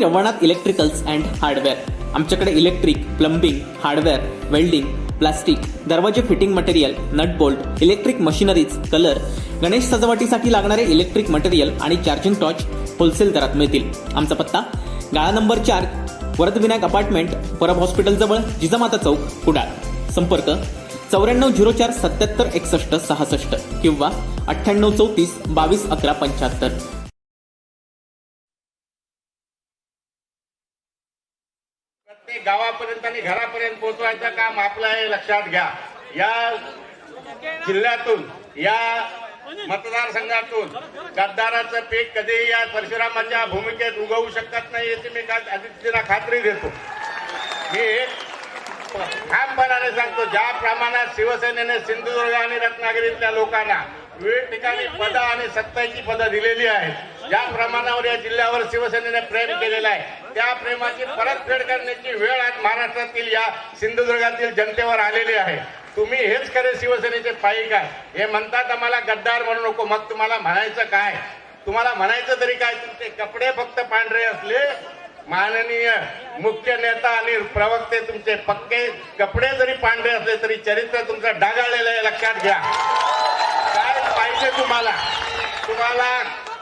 Ravnath electricals and hardware. आमच्याकडे electric, plumbing, hardware, welding, plastic, दरवाजे fitting material, nut bolt, electric machineries, colour, Ganesh सजावटीसाठी लागणारे electric material आणि charging torch wholesale दरात मिळतील. आमचा पत्ता गाळा number 4, Varadvinayak apartment, Parab hospital जवळ, जिजामाता चौक, कुडाळ. संपर्क 9404 77 61 66 किंवा 9834 22 11 75. प्रत्येक गावापर्यंत आणि घरापर्यंत पोहोचवायचं काम आपलं आहे, लक्षात घ्या. या जिल्ह्यातून, या मतदारसंघातून गद्दाराचं पीक कधीही या परशुरामाच्या भूमिकेत उगवू शकत नाही याची मी आदित्यला खात्री देतो. मी एक ठामपणाने सांगतो, ज्या प्रमाणात शिवसेनेने सिंधुदुर्ग आणि रत्नागिरीतल्या लोकांना विविध ठिकाणी पदं आणि सत्ताची पदं दिलेली आहेत, ज्या प्रमाणावर या जिल्ह्यावर शिवसेनेने प्रेम केलेलं आहे, त्या प्रेमाची परतफेड करण्याची वेळ आज महाराष्ट्रातील या सिंधुदुर्गातील जनतेवर आलेली आहे. तुम्ही हेच खरे शिवसेनेचे पाईक आहे. हे म्हणतात आम्हाला गद्दार म्हणू नको, मग तुम्हाला म्हणायचं काय? तुम्हाला म्हणायचं तरी काय? तुमचे कपडे फक्त पांढरे असले, माननीय मुख्य नेता आणि प्रवक्ते तुमचे पक्के कपडे जरी पांढरे असले तरी चरित्र तुमचं डागाळलेलं आहे, लक्षात घ्या. काय पाहिजे तुम्हाला?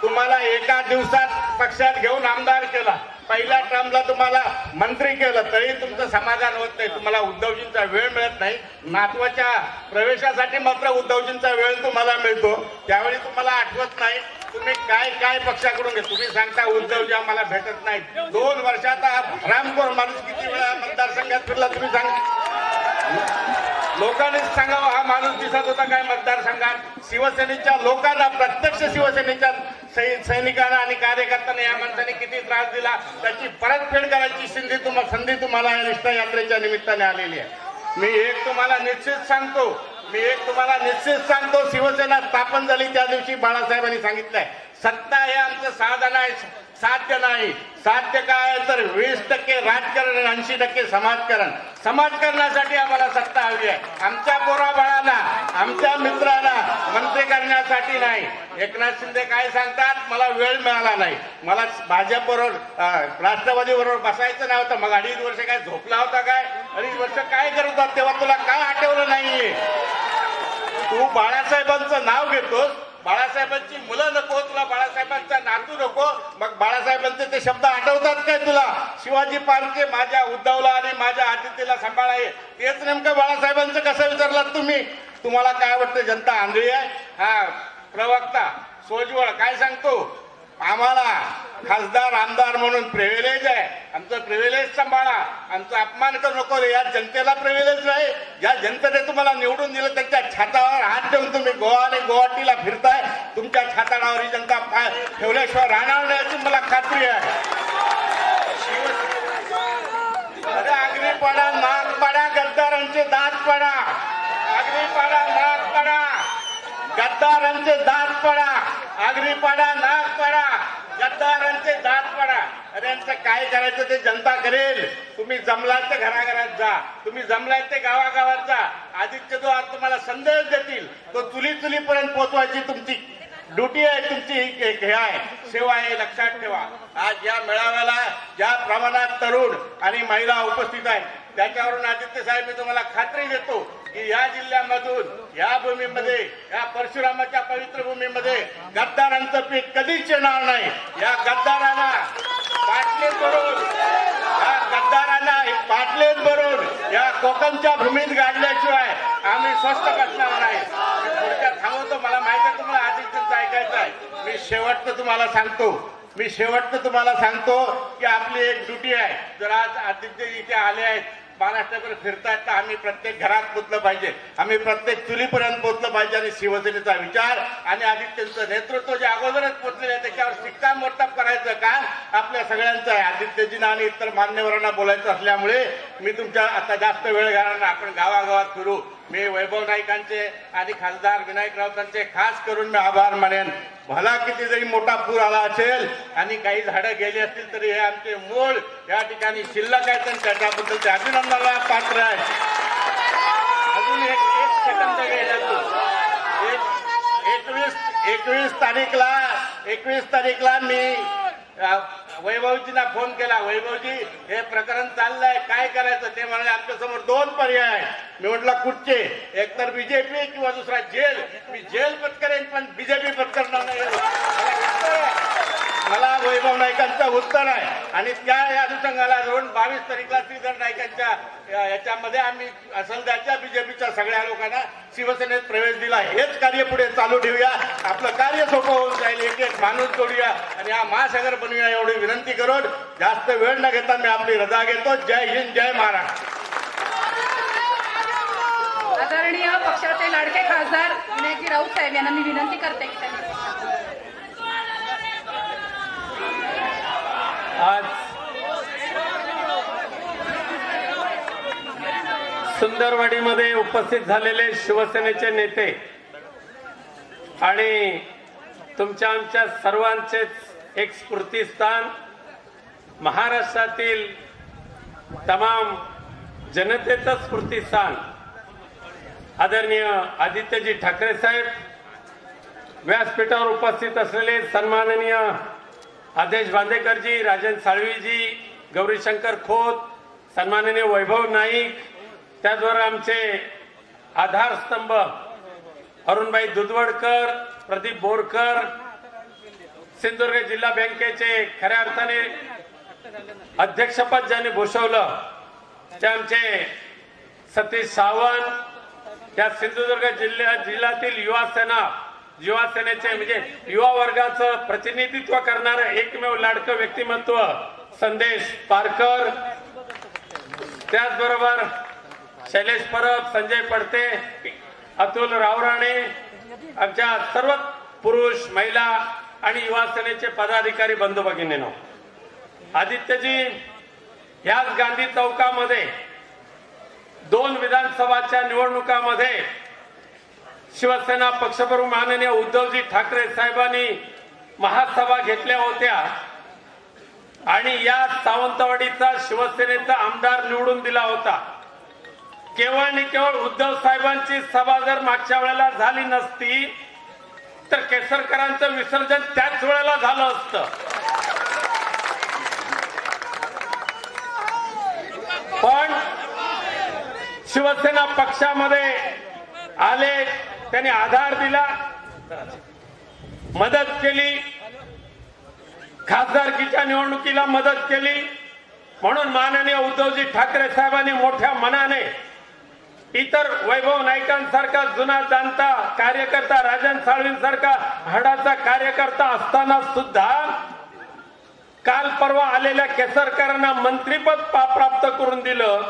तुम्हाला एका दिवसात पक्षात घेऊन आमदार केला, पहिल्या टर्मला तुम्हाला मंत्री केलं, तरी तुमचं समाधान होत नाही. तुम्हाला उद्धवजींचा वेळ मिळत नाही. नातवाच्या प्रवेशासाठी मात्र उद्धवजींचा वेळ तुम्हाला मिळतो, त्यावेळी तुम्हाला आठवत नाही तुम्ही काय काय पक्षाकडून घे. तुम्ही सांगता उद्धवजी आम्हाला भेटत नाही. 2 वर्षात रामखोर माणूस किती वेळा मतदारसंघात फिरला तुम्ही सांगा. लोकांनीच सांगावं हा माणूस दिसत होता काय मतदारसंघात? शिवसेनेच्या लोकांना, प्रत्यक्ष शिवसेनेच्या सैनिकांना आणि कार्यकर्त्यांना या माणसाने किती त्रास दिला, त्याची परतफेड करायची संधी तुम्हाला या निष्ठा यात्रेच्या निमित्ताने आलेली आहे. मी एक तुम्हाला निश्चित सांगतो, शिवसेना स्थापन झाली त्या दिवशी बाळासाहेबांनी सांगितलंय, सत्ता हे आमचं साधन आहे, साध्य नाही. साध्य काय तर 20% राजकारण आणि 80% समाजकारण. समाजकारणासाठी आम्हाला सत्ता हवी आहे. आमच्या पोराबाळांना, आमच्या मित्रांना मंत्री करण्यासाठी नाही. एकनाथ शिंदे काय सांगतात, मला वेळ मिळाला नाही, मला भाजपबरोबर राष्ट्रवादी बरोबर बसायचं नव्हतं. मग 2.5 वर्ष काय झोपला होता काय? 2.5 वर्ष काय करत होता तेव्हा तुला काय आठवलं नाहीये? तू बाळासाहेबांचं नाव घेतोस, बाळासाहेबांची मुलं नको, तुला बाळासाहेबांचा नातू नको, मग बाळासाहेबांचे ते शब्द आठवतात काय तुला? शिवाजी पार्के माझ्या उद्धवला आणि माझ्या आदित्यला सांभाळाय, तेच नेमकं बाळासाहेबांचं कसं विचारलात तुम्ही? तुम्हाला काय वाटतं जनता आंधळी आहे? हा प्रवक्ता सोजवळ काय सांगतो, आम्हाला खासदार आमदार म्हणून प्रिव्हिलेज आहे, आमचं प्रिव्हिलेज सांभाळा, आमचा अपमान करू नको. या जनतेला प्रिव्हिलेज नाही. या जनतेने तुम्हाला निवडून दिलं त्यांच्या छातावर हात ठेवून तुम्ही गोवा आणि गुवाहाटीला फिरताय. तुमच्या छाताडावर ही जनता पाय ठेवल्याशिवाय राहणार नाही याची मला खात्री आहे. आगरी पडा, नाक पडा, गद्दारांचे दात पडा. आगरी पडा, नाक पडा, गद्दारांचे दात पडा. आगरी पडा, नाक पडा, गद्दारांचे दात पडा. अरे यांचं काय करायचं ते जनता करेल. तुम्ही जमलात ते घराघरात जा, तुम्ही जमलात ते गावागावात जा. आदित्य जो आज तुम्हाला संदेश देतील तो चुलीपर्यंत पोहोचवायची तुमची ड्युटी आहे, तुमची हे आहे, सेवा आहे, लक्षात ठेवा. आज या मेळाव्याला ज्या प्रमाणात तरुण आणि महिला उपस्थित आहेत त्याच्यावरून आदित्य साहेब मी तुम्हाला खात्री देतो की या जिल्ह्यामधून, या भूमीमध्ये, या परशुरामाच्या पवित्र भूमीमध्ये गद्दारांचं पीक कधीच येणार नाही. या गद्दारांना बाटलीत भरून या कोकणच्या भूमीत गाडल्याशिवाय आम्ही स्वस्थ बसणार नाही. पुढच्या थांबवतो. मला माहिती आहे तुम्हाला आदित्यचं ऐकायचं आहे. मी शेवटचं तुम्हाला सांगतो की आपली एक ड्युटी आहे. जर आज आदित्य इथे आले आहेत, महाराष्ट्राकडे फिरतायत, तर आम्ही प्रत्येक घरात पोचलं पाहिजे, आम्ही प्रत्येक चुलीपर्यंत पोचलं पाहिजे. आणि शिवसेनेचा विचार आणि आदित्यचं नेतृत्व जे अगोदरच पोचलेलं आहे त्याच्यावर शिक्कामोर्तब करायचं काम आपल्या सगळ्यांचं आहे. आदित्यजींना आणि इतर मान्यवरांना बोलायचं असल्यामुळे मी तुमच्या आता जास्त वेळ घालणार. आपण गावागावात फिरू. मी वैभव नाईकांचे आणि खासदार विनायक राऊतांचे खास करून मी आभार मानेन. भला किती जरी मोठा पूर आला असेल आणि काही झाडं गेली असतील तरी हे आमचे मूळ या ठिकाणी शिल्लक आहेत आणि त्याच्याबद्दल ते अभिनंदनाला पात्र आहे. अजून एक सेकंद गेला तू. 21 तारीखला मी वैभवजींना फोन केला, वैभवजी हे प्रकरण चाललंय, काय करायचं? ते म्हणाले आमच्या समोर दोन पर्याय आहेत. मी म्हटलं कुठचे? एकतर बीजेपी किंवा दुसरा जेल. मी जेल पत्करेन पण बीजेपी पत्करणार नाही. मला वैभव नाईकांचं उत्तर आहे. आणि त्या अनुषंगाला धरून 22 तारीखला श्रीधर नाईकांच्या याच्यामध्ये आम्ही सध्याच्या बीजेपीच्या सगळ्या लोकांना शिवसेनेत प्रवेश दिला. हेच कार्य पुढे चालू ठेवूया. आपलं कार्य सोपं होऊन जाईल. एक एक माणूस जोडूया आणि हा महासागर बनवूया एवढी विनंती करून जास्त वेळ न घेता मी आपली रजा घेतो. जय हिंद, जय महाराष्ट्र. आदरणीय पक्षाचे लाडके खासदार विनायकजी राऊत साहेब यांना मी विनंती करते की त्यांनी आज सुंदरवाडीमध्ये उपस्थित झालेले शिवसेनेचे नेते आणि तुमच्या आमच्या सर्वांचेच एक स्फूर्तिस्थान, महाराष्ट्रातील तमाम जनतेचं स्फूर्तिस्थान आदरणीय आदित्यजी ठाकरे साहेब, व्यासपीठावर उपस्थित असलेले सन्माननीय आदेश बांदेकरजी, राजन साळवीजी, गौरीशंकर खोत, सन्माननीय वैभव नाईक, त्याचबरोबर आमचे आधारस्तंभ अरुणबाई दुधवडकर, प्रदीप बोरकर, सिंधुदुर्ग जिल्हा बँकेचे खऱ्या अर्थाने अध्यक्षपद ज्यांनी भूषवलं ते आमचे सतीश सावंत, त्या सिंधुदुर्ग जिल्ह्यातील युवा सेनेचे म्हणजे युवा वर्गाचं प्रतिनिधित्व करणारं एकमेव लाडकं व्यक्तिमत्व संदेश पारकर, त्याचबरोबर शैलेश परब, संजय पडते, अतुल रावराणे, आमच्या सर्व पुरुष, महिला आणि युवा सेनेचे पदाधिकारी बंधू भगिनींनो, आदित्यजी ह्याच गांधी चौकामध्ये 2 विधानसभाच्या निवडणुकामध्ये शिवसेना पक्षप्रमुख माननीय उद्धवजी ठाकरे साहेबांनी महासभा घेतल्या होत्या आणि या सावंतवाडीचा शिवसेनेचा आमदार निवडून दिला होता. केवळ आणि केवळ उद्धव साहेबांची सभा जर मागच्या वेळेला झाली नसती तर केसरकरांचं विसर्जन त्याच वेळेला झालं असतं. पण शिवसेना पक्षामध्ये आले, त्यांनी आधार दिला, मदत केली, खासदारकीच्या निवडणुकीला मदत केली. म्हणून माननीय उद्धवजी ठाकरे साहेबांनी मोठ्या मनाने इतर वैभव नाईकांसारखा जुना जाणता कार्यकर्ता, राजन साळवींसारखा हाडाचा कार्यकर्ता असताना सुद्धा काल परवा आलेल्या केसरकरांना मंत्रीपद प्राप्त करून दिलं,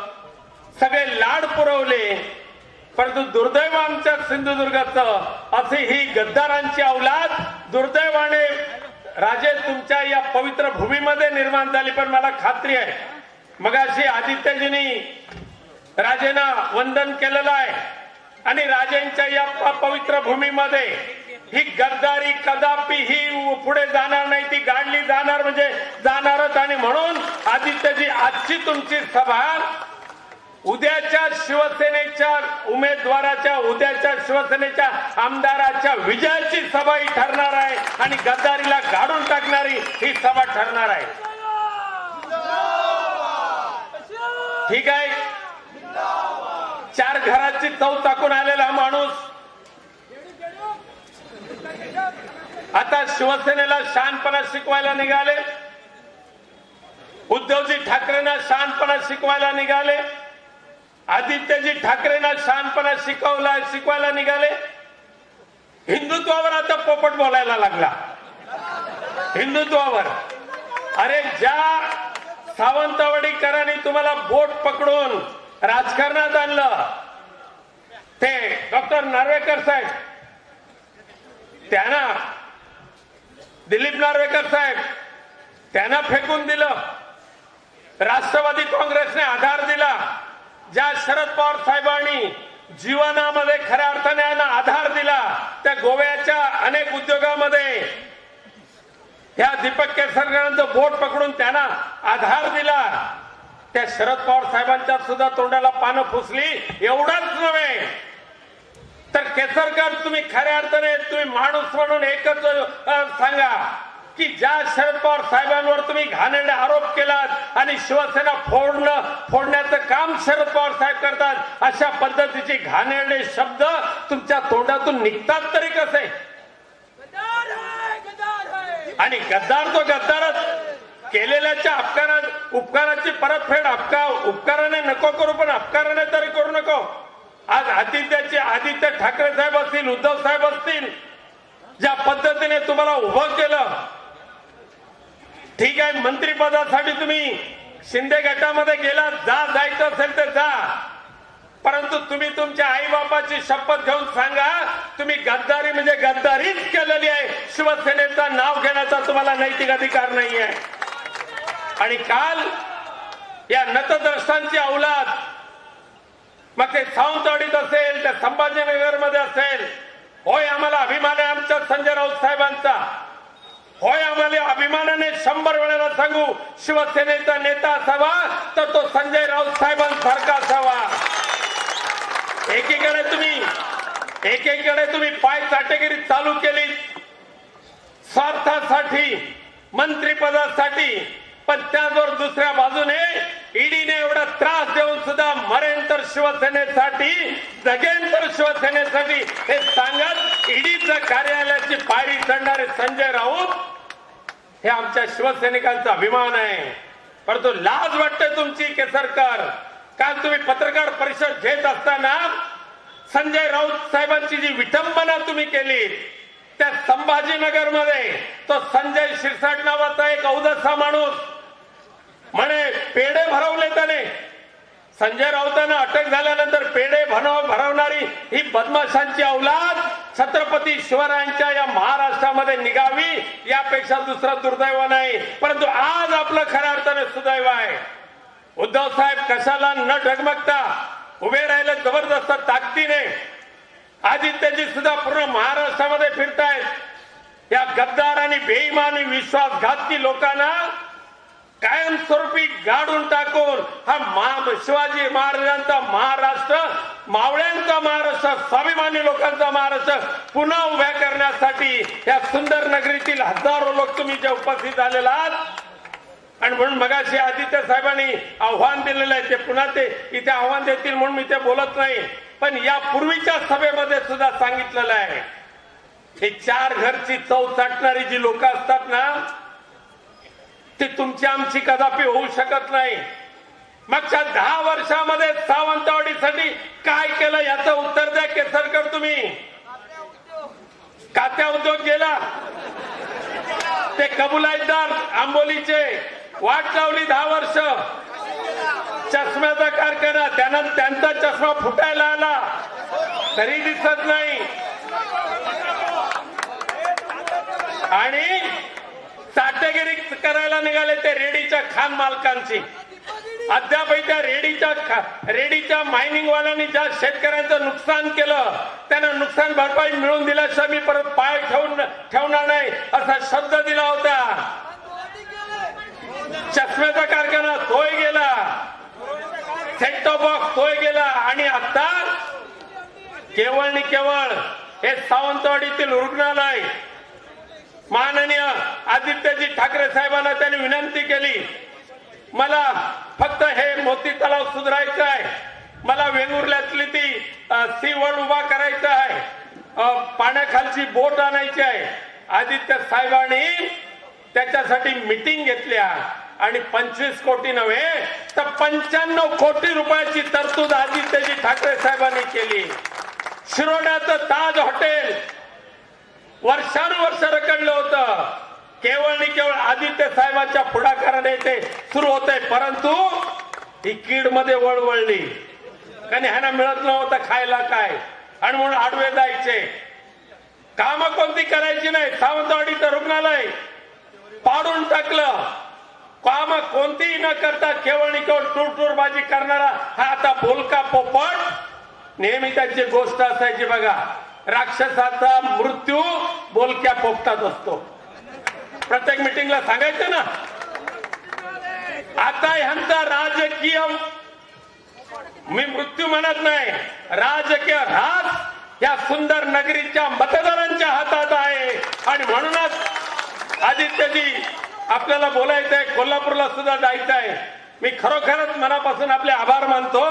सगळे लाड पुरवले. परंतु दुर्दैव आमच्या सिंधुदुर्गाचं, अशी ही गद्दारांची औलाद दुर्दैवाने राजे तुमच्या या पवित्र भूमीमध्ये निर्माण झाली. पण मला खात्री आहे मगाशी आदित्यजींनी राजेंना वंदन केलेलं आहे आणि राजेंच्या या पवित्र भूमीमध्ये ही गद्दारी कदापि ही पुढे जाणार नाही, ती गाडली जाणार म्हणजे जाणारच. आणि म्हणून आदित्यजी आजची तुमची सभा उद्याच्या शिवसेनेच्या उमेदवाराच्या, उद्याच्या शिवसेनेच्या आमदाराच्या विजयाची सभा ही ठरणार आहे आणि गद्दारीला गाडून टाकणारी ही सभा ठरणार आहे. ठीक आहे, 4 घराची चव टाकून आलेला माणूस आता शिवसेनेला शहाणपणा शिकवायला निघाले, उद्धवजी ठाकरेंना शहाणपणा शिकवायला निघाले, आदित्यजी ठाकरेंना शहाणपणा शिकवायला निघाले. हिंदुत्वावर आता पोपट बोलायला लागला. हिंदुत्वावर अरे ज्या सावंतवाडीकरांनी तुम्हाला बोट पकडून राजकारणात आणलं ते डॉक्टर नार्वेकर साहेब, त्यांना दिलीप नार्वेकर साहेब त्यांना फेकून दिलं. राष्ट्रवादी काँग्रेसने आधार दिला. ज्या शरद पवार साहेबांनी जीवनामध्ये खऱ्या अर्थाने आधार दिला, त्या गोव्याच्या अनेक उद्योगामध्ये ह्या दीपक केसरकरांचं बोट पकडून त्यांना आधार दिला. त्या शरद पवार साहेबांच्या सुद्धा तोंडाला पानं फुसली. एवढंच नव्हे तर केसरकर, तुम्ही खऱ्या अर्थाने तुम्ही माणूस म्हणून एकच सांगा की ज्या शरद पवार साहेबांवर तुम्ही घाणेरडे आरोप केलात आणि शिवसेना फोडण्याचं काम शरद पवार साहेब करतात, अशा पद्धतीचे घाणेरडे शब्द तुमच्या तोंडातून निघतात तरी कसे? आणि गद्दार तो गद्दारच, केलेल्याच्या उपकाराची परतफेड उपकाराने नको करू, पण अपकाराने तरी करू नको. आज आदित्य ठाकरे साहेब असतील, उद्धव साहेब असतील, ज्या पद्धतीने तुम्हाला उभं केलं, ठीक आहे मंत्रिपदासाठी तुम्ही शिंदे गटामध्ये गेला, जायचं असेल तर जा, परंतु तुम्ही तुमच्या आई बापाची शपथ घेऊन सांगा तुम्ही गद्दारी म्हणजे गद्दारीच केलेली आहे, शिवसेनेचं नाव घेण्याचा तुम्हाला नैतिक अधिकार नाही आहे. आणि काल या नतद्रष्टांची औलाद, मग ते सावंतवाडीत असेल, त्या संभाजीनगर मध्ये असेल, होय आम्हाला अभिमान आहे आमच्या संजय राऊत साहेबांचा, होय आम्हाला अभिमानाने 100 वेळेला सांगू शिवसेनेचा नेता असावा तर तो संजय राऊत साहेबांसारखा असावा. एकीकडे तुम्ही पाय चाटेगिरी चालू केली स्वार्थासाठी, मंत्रिपदासाठी, पण त्याचबरोबर दुसऱ्या बाजूने ईडीने एवढा त्रास देऊन सुद्धा मरेन तर शिवसेनेसाठी, जगेन तर शिवसेनेसाठी हे सांगत ईडीच्या कार्यालयाची पायरी चढणारे संजय राऊत हे आमच्या शिवसैनिकांचा अभिमान आहे. परंतु लाज वाटते तुमची केसरकर. काल तुम्ही पत्रकार परिषद घेत असताना संजय राऊत साहेबांची जी विटंबना तुम्ही केली, त्या संभाजीनगर मध्ये तो संजय शिरसाट नावाचा एक अवधसा माणूस म्हणे पेढे भरवले त्याने. संजय राऊतांना अटक झाल्यानंतर पेढे भरवणारी ही बदमाशांची औलाद छत्रपती शिवरायांच्या या महाराष्ट्रामध्ये निघावी यापेक्षा दुसरं दुर्दैव नाही. परंतु आज आपलं खऱ्या अर्थाने सुदैव आहे. उद्धव साहेब कशाला न डगमगता उभे राहिले जबरदस्त ताकदीने. आदित्यजी सुद्धा पूर्ण महाराष्ट्रामध्ये फिरतायत. या गद्दार आणि बेईमान आणि विश्वासघाती लोकांना कायमस्वरूपी गाडून टाकून हा शिवाजी महाराजांचा महाराष्ट्र, मावळ्यांचा महाराष्ट्र, स्वाभिमानी लोकांचा महाराष्ट्र पुन्हा उभ्या करण्यासाठी या सुंदर नगरीतील हजारो लोक तुम्ही जे उपस्थित झालेला आहात. आणि म्हणून मगाशी आदित्य साहेबांनी आव्हान दिलेलं आहे, ते पुन्हा ते इथे आव्हान देतील म्हणून मी ते बोलत नाही, पण या पूर्वीच्या सभेमध्ये सुद्धा सांगितलेलं आहे, हे 4 घरची चव चाटणारी जी लोक असतात ना, ती तुमची आमची कदापि होऊ शकत नाही. मागच्या 10 वर्षामध्ये सावंतवाडीसाठी काय केलं याचं उत्तर द्या केसरकर तुम्ही. कात्या उद्योग गेला, ते कबुलातदार आंबोलीचे वाट लावली 10 वर्ष. चष्म्याचा कारखाना, त्यांचा चष्मा फुटायला आला तरी दिसत नाही. आणि चाटेगिरी करायला निघाले ते रेडीच्या खान मालकांची. अद्याप त्या रेडीच्या मायनिंग वाल्यांनी ज्या शेतकऱ्यांचं नुकसान केलं त्यांना नुकसान भरपाई मिळवून दिल्याशिवाय मी परत पाय ठेवणार नाही असा शब्द दिला होता. चष्म्याचा कारखाना तोय गेला, सेट टॉप बॉक्स तोय गेला, आणि आता केवळ हे सावंतवाडीतील रुग्णालय माननीय आदित्यजी ठाकरे साहेबांना त्यांनी विनंती केली, मला फक्त हे मोती तलाव सुधारायचं आहे, मला वेंगुर्ल्यातली ती सी वर्ल्ड उभा करायचं आहे, पाण्याखालची बोट आणायची आहे. आदित्य साहेबांनी त्याच्यासाठी मीटिंग घेतल्या आणि 25 कोटी नव्हे तर 95 कोटी रुपयाची तरतूद आदित्यजी ठाकरे साहेबांनी केली. शिरोड्याचं ताज हॉटेल वर्षानुवर्ष रखडलं होतं, केवळ आदित्य साहेबांच्या पुढाकाराने ते सुरू होते. परंतु ही कीड मध्ये वळवळली, कारण ह्यांना मिळत नव्हतं खायला काय, आणि म्हणून आडवे जायचे. काम कोणती करायची नाही. सावंतवाडीचं रुग्णालय पाडून टाकलं. काम कोणतीही न करता केवळ टूरबाजी करणारा हा आता बोलका पोपट. नेहमी त्यांची गोष्ट असायची बघा, राक्षसाचा मृत्यू बोलक्या पोपटात असतो. प्रत्येक मीटिंगला सांगायचं ना. आता ह्यांचा राजकीय, मी मृत्यू म्हणत नाही, राजकीय राज या सुंदर नगरीच्या मतदारांच्या हातात आहे. आणि म्हणूनच आदित्यजी आपल्याला बोलायचं आहे, कोल्हापूरला सुद्धा जायचं आहे. मी खरोखरच मनापासून आपले आभार मानतो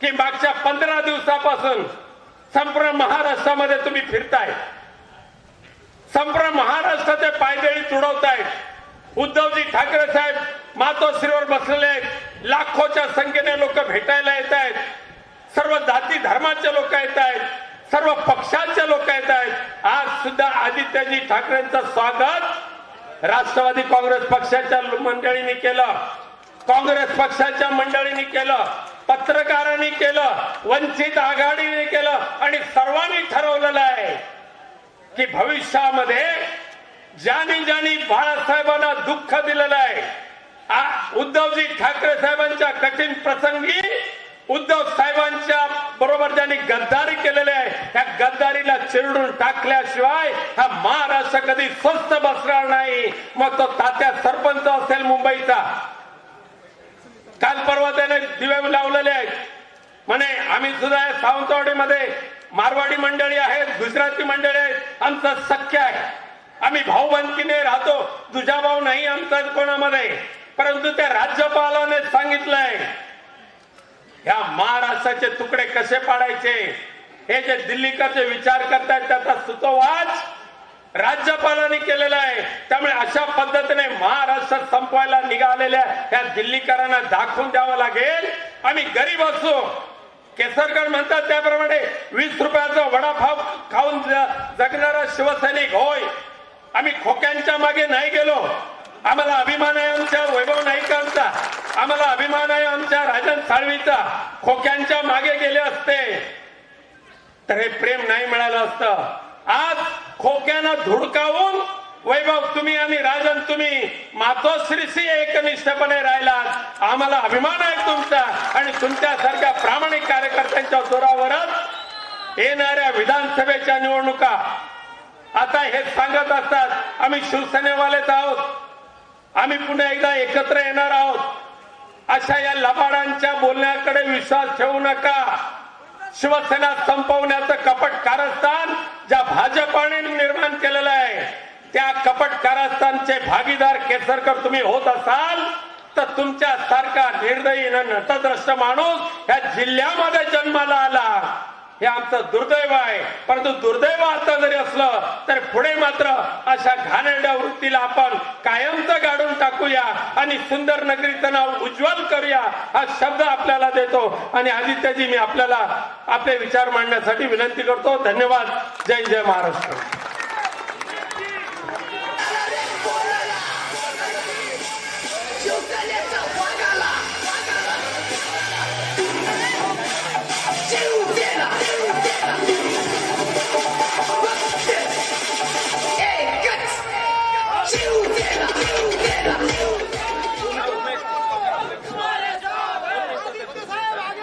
की मागच्या 15 दिवसापासून संपूर्ण महाराष्ट्रामध्ये तुम्ही फिरताय, संपूर्ण महाराष्ट्राचे पायदळी तुडवतायत. उद्धवजी ठाकरे साहेब मातोश्रीवर बसलेले आहेत, लाखोच्या संख्येने लोक भेटायला येत आहेत, सर्व जाती धर्माचे लोक येत आहेत, सर्व पक्षांचे लोक येत आहेत. आज सुद्धा आदित्यजी ठाकरेंचं स्वागत राष्ट्रवादी काँग्रेस पक्षाच्या मंडळींनी केलं, काँग्रेस पक्षाच्या मंडळींनी केलं, पत्रकारांनी केलं, वंचित आघाडीने केलं आणि सर्वांनी ठरवलेलं आहे की भविष्यामध्ये ज्यांनी ज्यांनी बाळासाहेबांना दुःख दिलेलं आहे, उद्धवजी ठाकरे साहेबांच्या कठीण प्रसंगी उद्धव साहेबांच्या बरोबर ज्यांनी गद्दारी केलेली आहे, त्या गद्दारीला चिरडून टाकल्याशिवाय हा महाराष्ट्र कधी स्वस्थ बसणार नाही. मग तो तात्या सरपंच असेल मुंबईचा, काल परवा त्याने दिवे लावलेले आहेत, म्हणे आम्ही सुद्धा सावंतवाडीमध्ये मारवाडी मंडळी आहेत, गुजराती मंडळी आहेत, आमचं सख्य आहे, आम्ही भाऊबंदकीने राहतो, तुझा भाऊ नाही आमचा कोणामध्ये. परंतु त्या राज्यपालाने सांगितलंय या महाराष्ट्राचे तुकडे कसे पाडायचे, हे जे दिल्लीकरचे विचार करतायत त्याचा सुतोवाच राज्यपालांनी केलेला आहे. त्यामुळे अशा पद्धतीने महाराष्ट्र संपवायला निघालेल्या या दिल्लीकरांना दाखवून द्यावं लागेल आम्ही गरीब असू. केसरकर म्हणतात त्याप्रमाणे 20 रुपयाचा वडापाव खाऊन जगणारा शिवसैनिक होय, आम्ही खोक्यांच्या मागे नाही गेलो. आम्हाला अभिमान आहे आमच्या वैभव नाईकांचा, आम्हाला अभिमान आहे आमच्या राजन साळवीचा. खोक्यांच्या मागे गेले असते तर हे प्रेम नाही मिळालं असतं. आज खोक्यानं धुडकावून वैभव तुम्ही आणि राजन तुम्ही मातोश्रीशी एकनिष्ठपणे राहिलात. आम्हाला अभिमान आहे तुमचा आणि तुमच्यासारख्या प्रामाणिक कार्यकर्त्यांच्या जोरावरच येणाऱ्या विधानसभेच्या निवडणुका आता हे सांगत असतात आम्ही शिवसेनेवालेच आहोत, आम्ही पुन्हा एकदा एकत्र येणार आहोत. अशा या लबाडांच्या बोलण्याकडे विश्वास ठेवू नका. शिवसेना संपवण्याचं कपट कारस्थान ज्या भाजपाने निर्माण केलेलं आहे त्या कपट कारस्थानचे भागीदार केसरकर तुम्ही होत असाल तर तुमच्या सारखा निर्दयी नटद्रष्ट माणूस या जिल्ह्यामध्ये जन्माला आला हे आमचं दुर्दैव आहे. परंतु दुर्दैव आता जरी असलं तर पुढे मात्र अशा घाणेरड्या वृत्तीला आपण कायमचं गाडून टाकूया आणि सुंदर नगरीचं नाव उज्ज्वल करूया हा शब्द आपल्याला देतो. आणि आदित्यजी मी आपल्याला आपले विचार मांडण्यासाठी विनंती करतो. धन्यवाद. जय जय महाराष्ट्र.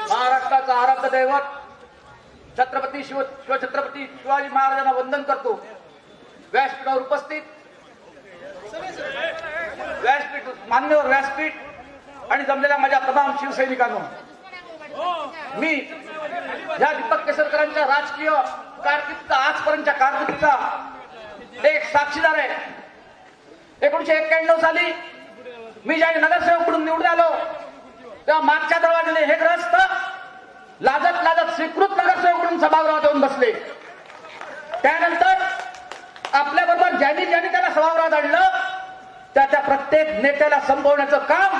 महाराष्ट्राचा आराध्य दैवत छत्रपती शिवछत्रपती शिवाजी महाराजांना वंदन करतो. व्यासपीठावर उपस्थित मान्यवर व्यासपीठ आणि जमलेल्या माझ्या तमाम शिवसैनिकांनो, मी या दीपक केसरकरांच्या राजकीय कारकिर्दीचा आजपर्यंतच्या कारकिर्दीचा एक साक्षीदार आहे. 1991 साली मी ज्यावेळी नगरसेवक म्हणून निवडून आलो तेव्हा मागच्या दरवाजाने हे ग्रस्त लाजत लाजत स्वीकृत नगरसेवक म्हणून सभागृहात येऊन बसले. त्यानंतर आपल्याबरोबर ज्यांनी त्याला सभागृहात आणलं त्या प्रत्येक नेत्याला संपवण्याचं काम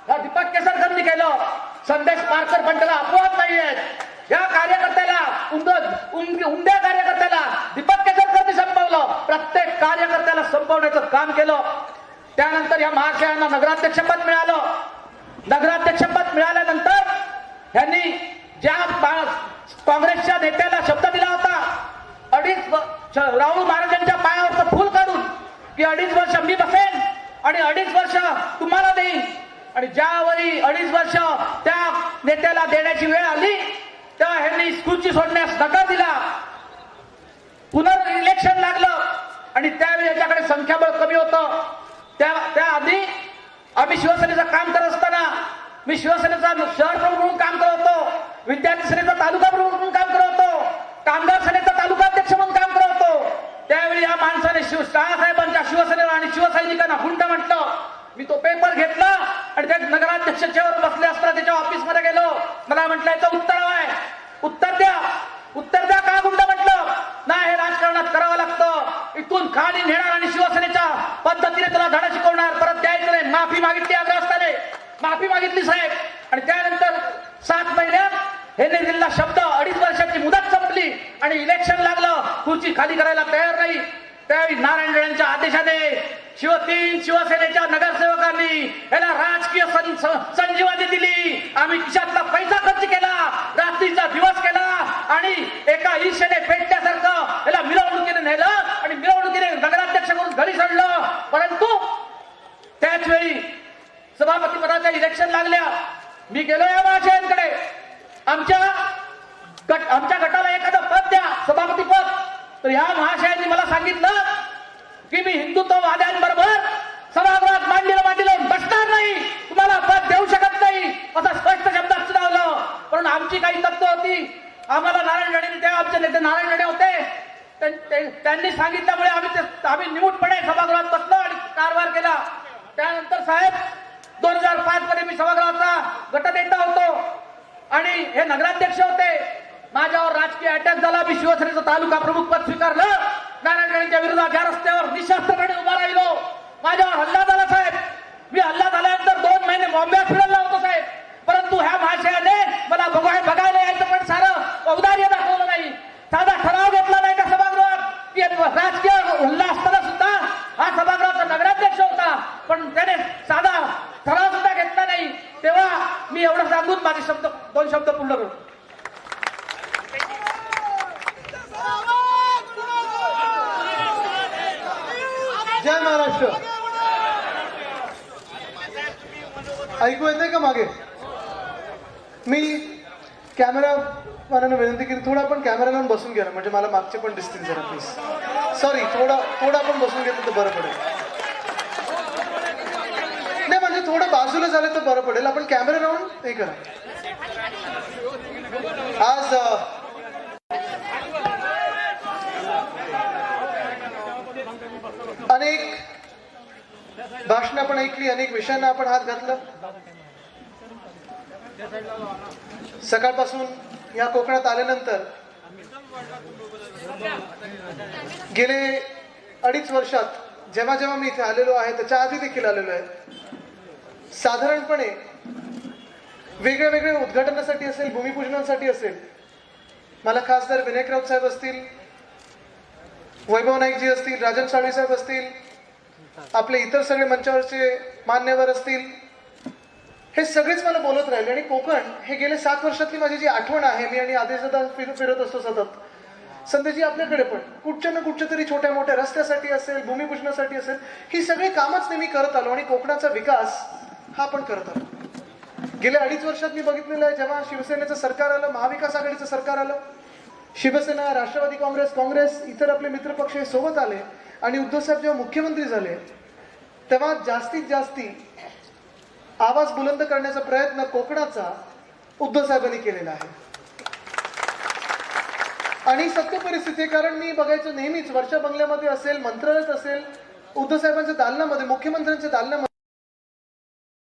या दीपक केसरकरांनी केलं. संदेश पारकर पण त्याला अपवाद नाहीये. या कार्यकर्त्याला उमद्या कार्यकर्त्याला दीपक केसरकरांनी संपवलं. प्रत्येक कार्यकर्त्याला संपवण्याचं काम केलं. त्यानंतर या महाशयांना नगराध्यक्षपद मिळालं. नगराध्यक्षपद मिळाल्यानंतर यांनी ज्या काँग्रेसच्या नेत्याला शब्द दिला होता राहुल महाराजांच्या पायावरचं फूल काढून की 2.5 वर्ष मी बसेन आणि 2.5 वर्ष तुम्हाला देईन, आणि ज्यावेळी 2.5 वर्ष त्या नेत्याला देण्याची वेळ आली तेव्हा ह्यांनी खुर्ची सोडण्यास नकार दिला. पुनर्इलेक्शन लागलं आणि त्यावेळी याच्याकडे संख्याबळ कमी होतं. त्याआधी आम्ही शिवसेनेचं काम करत असताना मी शिवसेनेचा शहर प्रमुख म्हणून काम करत होतो, विद्यार्थी सेनेचा तालुका प्रमुख म्हणून काम करत होतो, कामगार सेनेचा तालुका अध्यक्ष म्हणून काम करत होतो. त्यावेळी या माणसाने शहासाहेबांच्या शिवसेनेला आणि शिवसैनिकांना हुंडा म्हटलं. मी तो पेपर घेतला आणि त्या नगराध्यक्ष चेअर बसले असताना त्याच्या ऑफिस मध्ये गेलो. मला म्हटलं याचं उत्तर आहे, उत्तर द्या, उत्तर द्या, काय हुंडा म्हटलं. नाही, हे राजकारणात करावं लागतं, इथून खाली नेणार आणि शिवसेनेच्या पद्धतीने तुला धडा शिकवणार, परत द्यायचं नाही. माफी मागितली अग्रस्थाने, माफी मागितली साहेब. आणि त्यानंतर 7 महिन्यात हे दिलेला शब्द, 2.5 वर्षाची मुदत संपली आणि इलेक्शन लागलं, खुर्ची खाली करायला तयार नाही. त्यावेळी नारायण राणेंच्या आदेशाने शिवसेनेच्या नगरसेवकांनी याला राजकीय संजीवनी दिली. आम्ही खिशातला पैसा खर्च केला, रात्रीचा दिवस केला आणि एका ईर्षेने पेटल्यासारखं याला मिरवणुकीने नेलं आणि मिरवणुकीने नगराध्यक्ष करून घरी सोडलं. परंतु त्याच वेळी सभापती पदाच्या इलेक्शन लागल्या. मी गेलो या महाशयांकडे, आमच्या गटाला एखादं पद द्या, सभापती पद. तर ह्या महाशयांनी मला सांगितलं की मी हिंदुत्ववाद्यांबरोबर सभागृहात मांडीला बसणार नाही, तुम्हाला पद देऊ शकत नाही, असं स्पष्ट शब्दात सुनावलं. म्हणून आमची काही तत्व होती. आम्हाला नारायण राणे, त्या आमचे नेते नारायण राणे होते, त्यांनी सांगितल्यामुळे आम्ही निमूटपणे सभागृहात बसलो आणि कारभार केला. त्यानंतर साहेब 2005 मध्ये मी सभागृहाचा गटनेता होतो आणि हे नगराध्यक्ष होते. माझ्यावर राजकीय अटॅक झाला. मी शिवसेनेचं तालुका प्रमुख पद स्वीकारलं. नारायण राणेंच्या विरोधात या रस्त्यावर निशस्त्रपणे उभा राहिलो. माझ्यावर हल्ला झाला साहेब. मी हल्ला झाल्यानंतर 2 महिने बॉम्बे फिरायला होतो साहेब. परंतु ह्या महाशयाने मला बघायला यायचं पण सारं औदार्य दाखवलं नाही. साधा ठराव घेतला नाही त्या सभागृहात की राजकीय हल्ला असताना सुद्धा हा सभागृहाचा नगराध्यक्ष होता, पण त्याने साधा ठराव सुद्धा घेतला नाही. तेव्हा मी एवढं सांगून माझे 2 शब्द पूर्ण करतो. जय महाराष्ट्र. ऐकू येते का मागे? मी कॅमेरामॅनने विनंती केली, थोडा आपण कॅमेरा लावून बसून घ्या ना, म्हणजे मला मागचे पण दिसतील जरा प्लीज. सॉरी, थोडा आपण बसून घेतलं तर बरं पडेल. नाही म्हणजे थोडं बाजूला झालं तर बरं पडेल. आपण कॅमेरा लावून हे करा. आज अनेक भाषणं आपण ऐकली, अनेक विषयांना आपण हात घातला. सकाळपासून या कोकणात आल्यानंतर गेले 2.5 वर्षात जेव्हा जेव्हा मी इथे आलेलो आहे, त्याच्या आधी देखील आलेलो आहे, साधारणपणे वेगळ्या वेगळ्या उद्घाटनासाठी असेल, भूमिपूजनासाठी असेल, मला खासदार विनायक राऊत साहेब असतील, वैभव नाईकजी असतील, राजन साळवी साहेब असतील, आपले इतर सगळे मंचावरचे मान्यवर असतील, हे सगळेच मला बोलत राहिले. आणि कोकण हे गेले 7 वर्षातली माझी जी आठवण आहे, मी आणि आदेशदा फिरत असतो सतत, संध्याची आपल्याकडे पण कुठच्या ना कुठच्या तरी छोट्या मोठ्या रस्त्यासाठी असेल, भूमिपूजनासाठी असेल, ही सगळी कामच नेहमी करत आलो आणि कोकणाचा विकास हा पण करत आलो. गेल्या 2.5 वर्षात मी बघितलेलं आहे, जेव्हा शिवसेनेचं सरकार आलं, महाविकास आघाडीचं सरकार आलं, शिवसेना, राष्ट्रवादी काँग्रेस, इतर आपले मित्रपक्ष हे सोबत आले आणि उद्धव साहेब जेव्हा मुख्यमंत्री झाले, तेव्हा जास्तीत जास्ती आवाज बुलंद करण्याचा प्रयत्न कोकणाचा उद्धव साहेबांनी केलेला आहे. आणि सत्य परिस्थिती, कारण मी बघायचो नेहमीच वर्षा बंगल्यामध्ये असेल, मंत्रालयात असेल, उद्धव साहेबांच्या दालनामध्ये, मुख्यमंत्र्यांच्या दालनामध्ये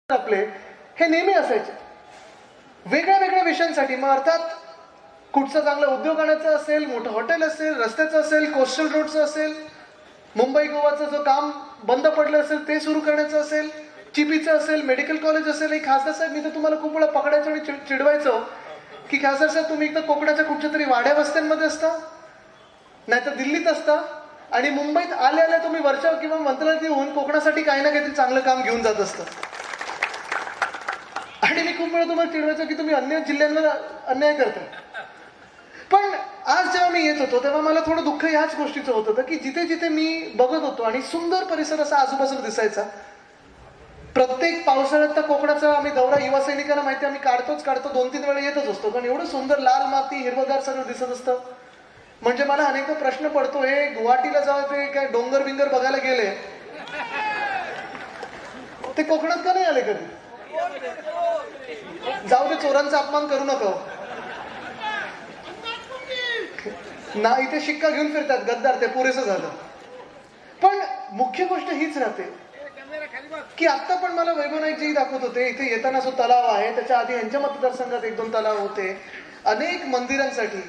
आपले हे नेहमी असायचे वेगळ्या वेगळ्या विषयांसाठी. मग अर्थात कुठचं चांगलं उद्योग आणायचं असेल, मोठं हॉटेल असेल, रस्त्याचं असेल, कोस्टल रोडचं असेल, मुंबई गोवाचं जो काम बंद पडलं असेल ते सुरू करण्याचं असेल, चिपीचं असेल, मेडिकल कॉलेज असेल. एक खासदार साहेब, मी तर तुम्हाला खूप वेळा पकडायचो आणि चिडवायचो की खासदार साहेब तुम्ही एकदा कोकणाच्या कुठच्या तरी वाड्या वस्त्यांमध्ये असता, नाहीतर दिल्लीत असता, आणि मुंबईत आल्या तुम्ही वर्षा किंवा मंत्रालयात येऊन कोकणासाठी काही ना काहीतरी चांगलं काम घेऊन जात असतं. आणि मी खूप वेळा तुम्हाला चिडवायचो की तुम्ही अन्य जिल्ह्यांवर अन्याय करता. पण आज जेव्हा मी येत होतो तेव्हा मला थोडं दुःख ह्याच गोष्टीचं होत होतं की जिथे जिथे मी बघत होतो आणि सुंदर परिसर असा आजूबाजूला दिसायचा. प्रत्येक पावसाळ्यात तर कोकणाचा आम्ही दौरा युवा सैनिकांना माहिती आम्ही काढतो 2-3 वेळा येतच असतो, कारण एवढं सुंदर लाल माती, हिरवगार सगळं दिसत असतं. म्हणजे मला अनेकदा प्रश्न पडतो, हे गुवाहाटीला जाऊ ते काय डोंगर बिंगर बघायला गेले, ते कोकणात का नाही आले कधी? जाऊ दे, चोरांचा अपमान करू नका ना, इथे शिक्का घेऊन फिरतात गद्दार, ते पुरेसं झालं. पण मुख्य गोष्ट हीच राहते की आता पण मला वैभव नाईकजी दाखवत होते, इथे येताना जो तलाव आहे त्याच्या आधी यांच्या मतदारसंघात 1-2 तलाव होते. अनेक मंदिरांसाठी,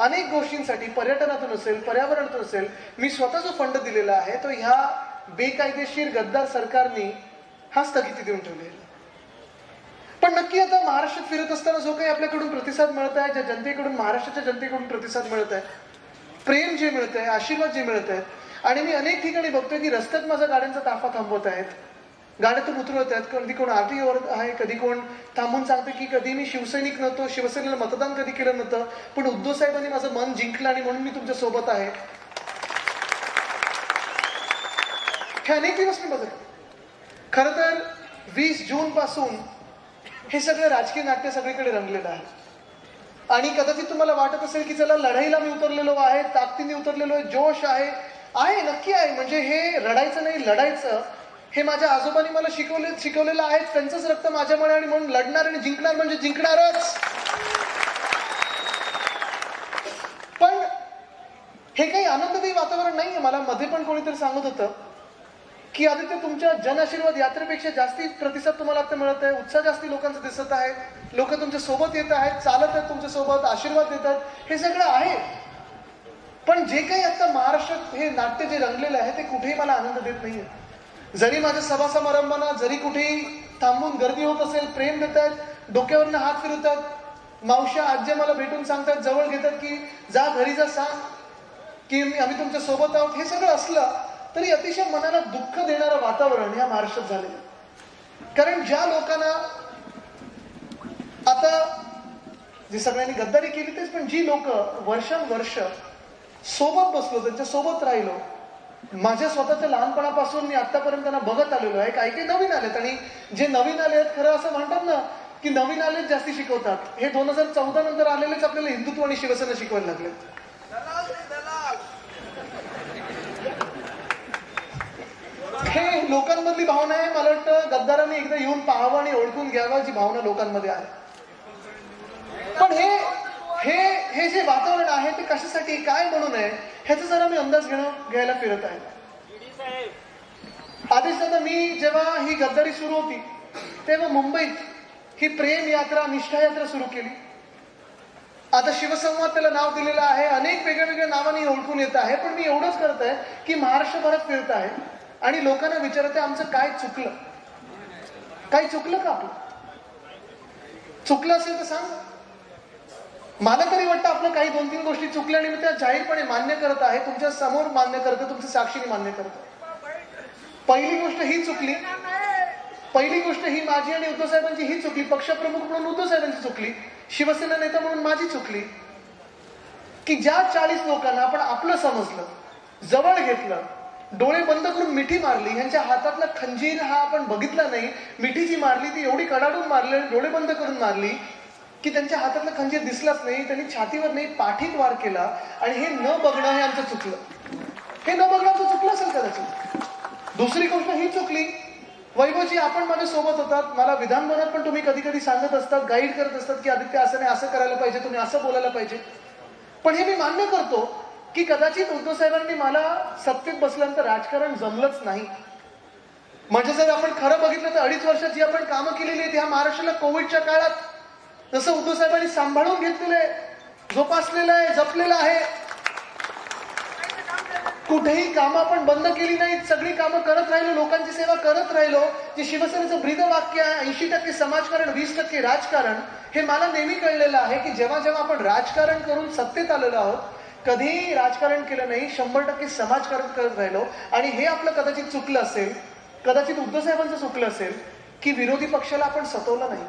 अनेक गोष्टींसाठी, पर्यटनातून असेल, पर्यावरणातून असेल, मी स्वतः जो फंड दिलेला आहे तो ह्या बेकायदेशीर गद्दार सरकारने हा स्थगिती देऊन ठेवलेला. पण नक्की आता महाराष्ट्रात फिरत असताना जो काही आपल्याकडून प्रतिसाद मिळत आहे, ज्या जनतेकडून, महाराष्ट्राच्या जनतेकडून प्रतिसाद मिळत आहे, प्रेम जे मिळत आहे, आशीर्वाद जे मिळत आहेत, आणि मी अनेक ठिकाणी बघतोय की रस्त्यात माझ्या गाड्यांचा ताफा थांबवत आहेत, गाड्यातून उतरवत आहेत. कधी कोण आरटीओवर आहे, कधी कोण थांबून सांगतं की कधी मी शिवसैनिक नव्हतो, शिवसेनेला मतदान कधी केलं नव्हतं, पण उद्धव साहेबांनी माझं मन जिंकलं आणि म्हणून मी तुमच्या सोबत आहे. हे अनेक दिवस मी बघत. खरं तर 20 जून पासून हे सगळं राजकीय नाट्य सगळीकडे रंगलेलं आहे. आणि कदाचित तुम्हाला वाटत असेल की चला लढाईला मी उतरलेलो आहे, ताकदीने उतरलेलो आहे, जोश आहे, नक्की आहे. म्हणजे हे रडायचं नाही, लढायचं. हे माझ्या आजोबांनी मला शिकवलेलं आहे. त्यांचंच रक्त माझ्यामुळे, आणि म्हणून लढणार आणि जिंकणार म्हणजे जिंकणारच. पण हे काही आनंददायी वातावरण नाहीये. मला मध्ये पण कोणीतरी सांगत होतं की आदित्य, तुमच्या जन आशीर्वाद यात्रेपेक्षा जास्ती प्रतिसाद तुम्हाला आता मिळत आहे, उत्साह जास्ती लोकांचा दिसत आहे, लोक तुमच्या सोबत येत आहेत, चालत आहेत तुमच्या सोबत, आशीर्वाद देतात. हे सगळं आहे. पण जे काही आता महाराष्ट्रात हे नाट्य जे रंगलेलं आहे ते कुठेही मला आनंद देत नाहीये. जरी माझ्या सभा समारंभांना जरी कुठेही थांबून गर्दी होत असेल, प्रेम देतात, डोक्यावरनं हात फिरवतात, मावश्या आज्या मला भेटून सांगतात, जवळ घेतात की जा घरी जा, सांग की आम्ही तुमच्या सोबत आहोत. हे सगळं असलं तरी अतिशय मनाला दुःख देणारं वातावरण या महाराष्ट्रात झालेलं. कारण ज्या लोकांना आता जे सगळ्यांनी गद्दारी केली तेच, पण जी लोक वर्षानुवर्ष सोबत बसलो, त्यांच्या सोबत राहिलो, माझ्या स्वतःच्या लहानपणापासून मी आतापर्यंत त्यांना बघत आलेलो आहे. काही काही नवीन आलेत, आणि जे नवीन आले आहेत, खरं असं म्हणतात ना की नवीन आलेच जास्ती शिकवतात. हे 2014 नंतर आलेलेच आपल्याला हिंदुत्व आणि शिवसेना शिकवायला लागले. हे लोकांमधली भावना आहे. मला वाटतं गद्दारांनी एकदा येऊन पाहावं आणि ओळखून घ्यावं जी भावना लोकांमध्ये आहे. पण हे जे वातावरण आहे ते कशासाठी, काय म्हणून आहे, ह्याचा जरा मी अंदाज घ्यायला फिरत आहे. आधीच आता मी जेव्हा ही गद्दारी सुरू होती तेव्हा मुंबईत ही प्रेम यात्रा, निष्ठा यात्रा सुरू केली. आता शिवसंवाद त्याला नाव दिलेलं आहे, अनेक वेगळ्या नावाने ओळखून येत आहे. पण मी एवढंच करत आहे की महाराष्ट्रभरात फिरत आहे आणि लोकांना विचारते आमचं काय चुकलं, काही चुकलं का, आपलं चुकलं असेल तर सांग. मला तरी वाटतं आपलं काही 2-3 गोष्टी चुकल्या आणि मी त्या जाहीरपणे मान्य करत आहे, तुमच्या समोर मान्य करतो, तुमच्या साक्षीने मान्य करतो. पहिली गोष्ट ही चुकली, पहिली गोष्ट ही माझी आणि उद्धव साहेबांची ही चुकली, पक्षप्रमुख म्हणून उद्धव साहेबांची चुकली, शिवसेना नेता म्हणून माझी चुकली, की ज्या 40 लोकांना आपण आपलं समजलं, जवळ घेतलं, डोळे बंद करून मिठी मारली, ह्यांच्या हातातला खंजीर हा आपण बघितला नाही, मिठी जी मारली ती एवढी कडाडून मारली, डोळे बंद करून मारली की त्यांच्या हातातला खंजीर दिसलाच नाही, त्यांनी छातीवर नाही पाठीत वार केला. आणि हे न बघणं हे आमचं चुकलं, हे न बघणं आमचं चुकलं असेल कदाचित. दुसरी गोष्ट ही चुकली, वैभवजी आपण माझ्या सोबत होतात, मला विधान भवनात पण तुम्ही कधी कधी सांगत असतात, गाईड करत असतात की आदित्य असं नाही, असं करायला पाहिजे, तुम्ही असं बोलायला पाहिजे. पण हे मी मान्य करतो की कदाचित उद्धव साहेबांनी मला सत्तेत बसल्यानंतर राजकारण जमलंच नाही. म्हणजे जर आपण खरं बघितलं तर 2.5 वर्षात जी आपण कामं केलेली आहेत ह्या महाराष्ट्राला कोविडच्या काळात जसं उद्धव साहेबांनी सांभाळून घेतलेलं आहे, जोपासलेलं आहे, जपलेलं आहे. कुठेही कामं आपण बंद केली नाहीत, सगळी कामं करत राहिलो, लोकांची सेवा करत राहिलो. जे शिवसेनेचं ब्रीदवाक्य आहे 80% समाजकारण 20% राजकारण, हे मला नेहमी कळलेलं आहे की जेव्हा जेव्हा आपण राजकारण करून सत्तेत आलेलो आहोत, कधीही राजकारण केलं नाही, 100% समाजकारण करत राहिलो. आणि हे आपलं कदाचित चुकलं असेल, कदाचित उद्धव साहेबांचं चुकलं असेल की विरोधी पक्षाला आपण सतवलं नाही,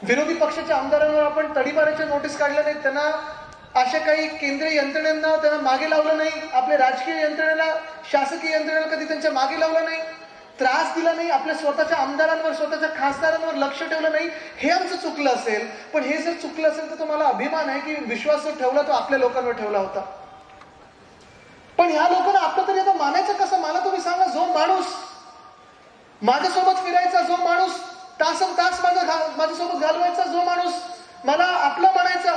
विरोधी पक्षाच्या आमदारांवर आपण तडीपारीच्या नोटीस काढल्या नाहीत, त्यांना अशा काही केंद्रीय यंत्रणेंना त्यांना मागे लावलं नाही, आपल्या राजकीय यंत्रणेला, शासकीय यंत्रणेला कधी त्यांच्या मागे लावलं नाही, त्रास दिला नाही, आपल्या स्वतःच्या आमदारांवर, स्वतःच्या खासदारांवर लक्ष ठेवलं नाही. हे आमचं चुकलं असेल. पण हे जर चुकलं असेल तर तुम्हाला अभिमान आहे की विश्वास जो ठेवला तो आपल्या लोकांवर ठेवला होता. पण ह्या लोकांना आपलं तरी आता मानायचं कसं, मला तुम्ही सांगा. जो माणूस माझ्यासोबत फिरायचा, जो माणूस तासन तास माझ्यासोबत घालवायचा, जो माणूस मला आपला म्हणायचा,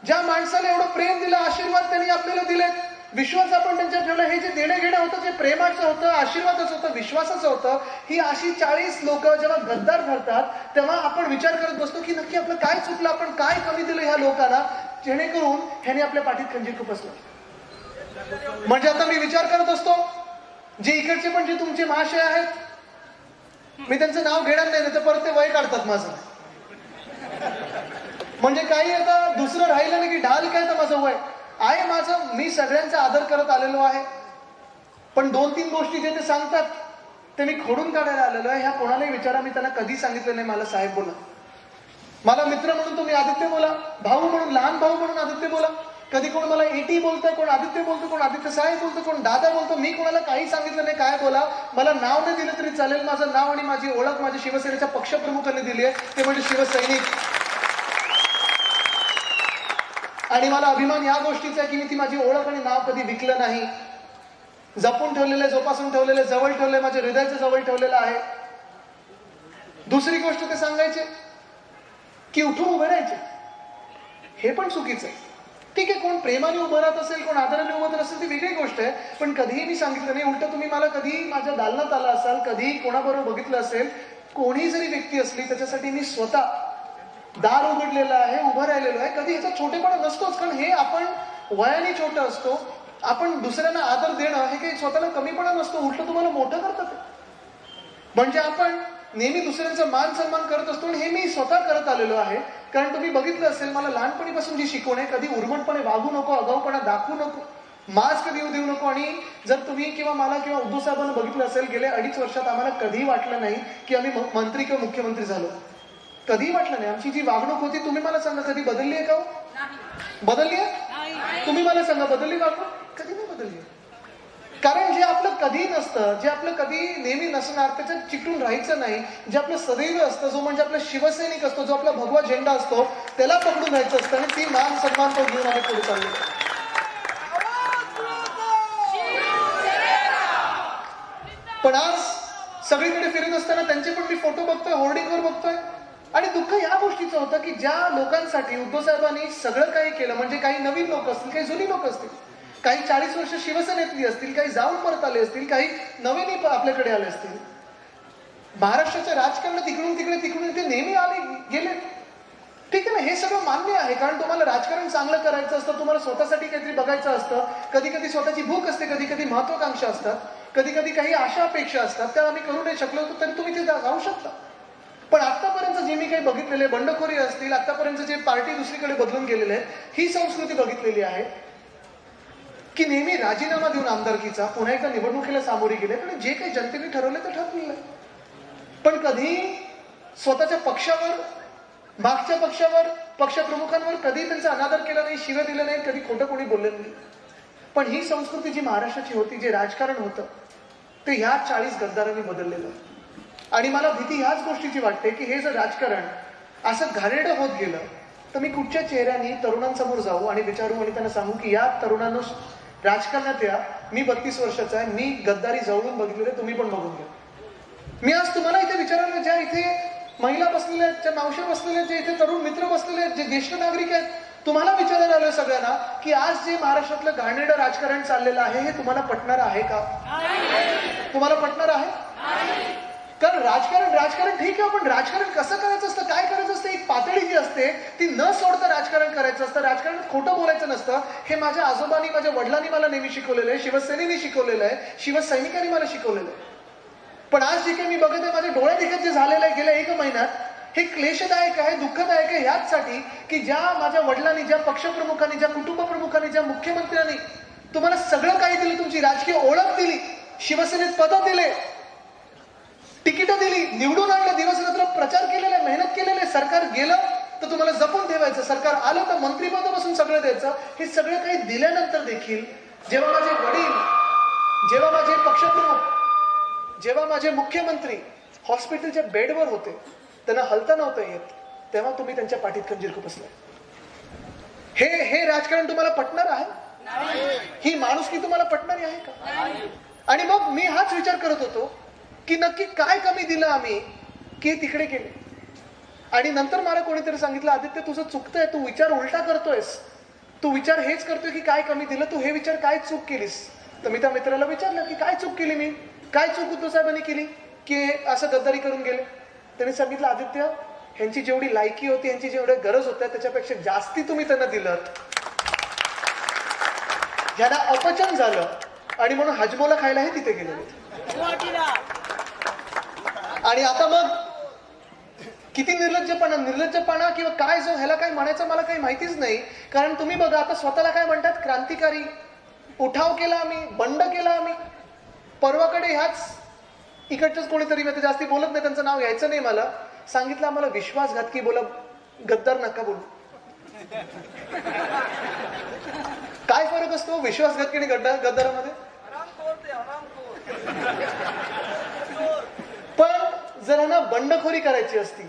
ज्या माणसाला एवढं प्रेम दिलं, आशीर्वाद त्यांनी आपल्याला दिलेत, विश्वास आपण त्यांच्यावर ठेवला. हे जे देणं घेणं होतं, जे प्रेमाचं होतं, आशीर्वादाचं होतं, विश्वासाचं होतं, ही अशी 40 लोक जेव्हा गद्दार ठरतात तेव्हा आपण विचार करत बसतो की नक्की आपलं काय चुकलं, आपण काय कमी दिलं ह्या लोकांना, जेणेकरून ह्याने आपल्या पाठीत खंजीर खुपसलं. म्हणजे आता मी विचार करत असतो, जे इकडचे पण जे तुमचे महाशय आहेत, मी त्यांचं नाव घेणार नाही, तर परत ते वय काढतात माझं. म्हणजे काही आता दुसरं राहिलं नाही की ढाल काय तर माझं वय आहे. माझं, मी सगळ्यांचा आदर करत आलेलो आहे, पण 2-3 गोष्टी जे ते सांगतात ते मी खोडून काढायला आलेलो आहे. ह्या कोणालाही विचारा, मी त्यांना कधी सांगितलं नाही मला साहेब बोला, मला मित्र म्हणून तुम्ही आदित्य बोला, भाऊ म्हणून, लहान भाऊ म्हणून आदित्य बोला. कधी कोण मला एटी बोलतं, कोण आदित्य बोलतो, कोण आदित्य साहेब बोलतो, कोण दादा बोलतो. मी कोणाला काही सांगितलं नाही काय बोला. मला नाव नाही दिलं तरी चालेल. माझं नाव आणि माझी ओळख माझ्या शिवसेनेच्या पक्षप्रमुखांनी दिली आहे, ते म्हणजे शिवसैनिक. आणि मला अभिमान या गोष्टीचा आहे की मी ती माझी ओळख आणि नाव कधी विकलं नाही, जपून ठेवलेलं, जोपासून ठेवलेलं, जवळ ठेवलंय, माझ्या हृदयाच्या जवळ ठेवलेलं आहे. दुसरी गोष्ट ते सांगायचे की उठून उभे राहायचे, हे पण चुकीचं आहे. ठीक आहे, कोण प्रेमाने उभं राहत असेल, कोण आदराने उभं राहत असेल, ती वेगळी गोष्ट आहे. पण कधीही मी सांगितलं नाही. उलट तुम्ही मला कधी माझ्या दालनात आला असाल, कधी कोणाबरोबर बघितलं असेल, कोणी जरी व्यक्ती असली त्याच्यासाठी मी स्वतः दार उघडलेलं आहे, उभं राहिलेलो आहे. कधी ह्याचा छोटेपणा नसतोच, कारण हे आपण वयाने छोटं असतो. आपण दुसऱ्यांना आदर देणं हे काही स्वतःला कमीपणा नसतो, उलट तुम्हाला मोठं करतात. म्हणजे आपण नेहमी दुसऱ्यांचा मान सन्मान करत असतो, आणि हे मी स्वतः करत आलेलो आहे. कारण तुम्ही बघितलं असेल, मला लहानपणीपासून जी शिकवण आहे, कधी उर्मटपणे वागू नको, आगाऊपणा दाखवू नको, मास्क कधी देऊ नको. आणि जर तुम्ही किंवा मला किंवा उद्धव साहेबांना बघितलं असेल, गेल्या 2.5 वर्षात आम्हाला कधीही वाटलं नाही की आम्ही मंत्री किंवा मुख्यमंत्री झालो, कधीही वाटलं नाही. आमची जी वागणूक होती, तुम्ही मला सांगा कधी बदलली आहे का? बदलली आहे? तुम्ही मला सांगा बदलली वागणूक? कधी नाही बदलली. कारण जे आपलं कधी नसतं, जे आपलं कधी नेहमी नसणार, त्याच्यात चिकटून राहायचं नाही. जे आपलं सदैव असतं, जो म्हणजे आपला शिवसैनिक असतो, जो आपला भगवा झेंडा असतो, त्याला पकडून राहायचं असतं, आणि ती मान सन्मान तो घेऊन आम्ही पुढे चाललो. पण आज सगळीकडे फिरत असताना त्यांचे पण मी फोटो बघतोय, होर्डिंगवर बघतोय, आणि दुःख या गोष्टीचं होतं की ज्या लोकांसाठी उद्धव साहेबांनी सगळं काही केलं, म्हणजे काही नवीन लोक असतील, काही जुनी लोक असतील, काही 40 वर्ष शिवसेनेतली असतील, काही जाऊन परत आले असतील, काही नवीन आपल्याकडे आले असतील. महाराष्ट्राच्या राजकारणात इकडून तिकडे ते नेहमी आले गेले. ठीक आहे ना, हे सगळं मान्य आहे, कारण तुम्हाला राजकारण चांगलं करायचं असतं, तुम्हाला स्वतःसाठी काहीतरी बघायचं असतं, कधी कधी स्वतःची भूक असते, कधी कधी महत्वाकांक्षा असतात, कधी कधी काही आशा अपेक्षा असतात, त्या आम्ही करू नाही शकलो तरी तुम्ही ते जाऊ शकता. पण आतापर्यंत जे मी काही बघितलेले बंडखोरी असतील, आतापर्यंत जे पार्टी दुसरीकडे बदलून गेलेले आहेत, ही संस्कृती बघितलेली आहे की नेहमी राजीनामा देऊन आमदारकीचा पुन्हा एकदा निवडणुकीला सामोरे गेले, आणि जे काही जनतेने ठरवलं ते ठरलेलं आहे. पण कधी स्वतःच्या पक्षावर, मागच्या पक्षावर, पक्षप्रमुखांवर कधी त्यांचा अनादर केला नाही, शिव्या दिलं नाही, कधी खोटं कोणी बोललेलं नाही. पण ही संस्कृती जी महाराष्ट्राची होती, जे राजकारण होतं, ते ह्या 40 गद्दारांनी बदललेलं आहे. आणि मला भीती ह्याच गोष्टीची वाटते की हे जर राजकारण असं घाणेरडं होत गेलं, तर मी कुठच्या चेहऱ्याने तरुणांसमोर जाऊ आणि विचारू आणि त्यांना सांगू की या तरुणांनो राजकारणात या, मी 32 वर्षाचा आहे, मी गद्दारी जवळून बघितलेले, तुम्ही पण बघून घ्या. मी आज तुम्हाला इथे विचारायला, ज्या इथे महिला बसलेल्या आहेत, ज्या मावश्या बसलेल्या आहेत, जे इथे तरुण मित्र बसलेले आहेत, जे ज्येष्ठ नागरिक आहेत, तुम्हाला विचारायला आलोय सगळ्यांना की आज जे महाराष्ट्रातलं घाणेरडं राजकारण चाललेलं आहे, हे तुम्हाला पटणार आहे का? तुम्हाला पटणार आहे? कारण राजकारण ठीक आहे, पण राजकारण कसं करायचं असतं, काय करायचं असतं, एक पातळी जी असते ती न सोडता राजकारण करायचं असतं. राजकारणात खोटं बोलायचं नसतं. हे माझ्या आजोबांनी, माझ्या वडिलांनी मला नेहमी शिकवलेलं आहे, शिवसेनेने शिकवलेलं आहे, शिवसैनिकांनी मला शिकवलेलं आहे. पण आज जे काही मी बघत आहे, माझ्या डोळ्या देखत जे झालेलं आहे गेल्या 1 महिन्यात, हे क्लेशदायक आहे, दुःखदायक आहे, ह्याचसाठी की ज्या माझ्या वडिलांनी, ज्या पक्षप्रमुखांनी, ज्या कुटुंब प्रमुखांनी, ज्या मुख्यमंत्र्यांनी तुम्हाला सगळं काही दिलं, तुमची राजकीय ओळख दिली, शिवसेनेत पदं दिले, तिकीटं दिली, निवडून आणलं, दिवस रात्र प्रचार केलेला, मेहनत केलेले, सरकार गेलं तर तुम्हाला जपून ठेवायचं, सरकार आलं तर मंत्रिपदापासून सगळं द्यायचं. हे सगळं काही दिल्यानंतर देखील जेव्हा माझे वडील, जेव्हा माझे पक्षप्रमुख, जेव्हा माझे मुख्यमंत्री हॉस्पिटलच्या बेडवर होते, त्यांना हलता नव्हतं येत, तेव्हा तुम्ही त्यांच्या पाठीत खंजीर खुपसलाय. हे राजकारण तुम्हाला पटणार आहे? ही माणुसकी तुम्हाला पटणारी आहे का? आणि मग मी हाच विचार करत होतो की नक्की काय कमी दिलं आम्ही की तिकडे गेले. आणि नंतर मला कोणीतरी सांगितलं, आदित्य तुझं चुकतंय, तू विचार उलटा करतोयस. तू विचार हेच करतोय की काय कमी दिलं, तू हे विचार काय चूक केलीस. तर मी त्या मित्राला विचारलं की काय चूक केली मी, काय चूक उद्धव साहेबांनी केली की असं गद्दारी करून गेले. त्यांनी सांगितलं, आदित्य, ह्यांची जेवढी लायकी होती, ह्यांची जेवढी गरज होत्या त्याच्यापेक्षा जास्ती तुम्ही त्यांना दिलं, ह्यांना अपचन झालं आणि म्हणून हजमोला खायलाही तिथे गेले. आणि आता मग किती निर्लज्जपणा किंवा काय, जो ह्याला काय म्हणायचं मला काही माहितीच नाही. कारण तुम्ही बघा आता स्वतःला काय म्हणतात, क्रांतिकारी, उठाव केला आम्ही, बंड केला आम्ही. परवाकडे ह्याच इकडचंच कोणीतरी, मी जास्ती बोलत नाही, त्यांचं नाव घ्यायचं नाही मला, सांगितलं आम्हाला विश्वासघातकी बोला, गद्दार नका बोलू. काय फरक असतो विश्वासघातकी आणि गद्दारामध्ये? पण जर ह्यांना बंडखोरी करायची असती,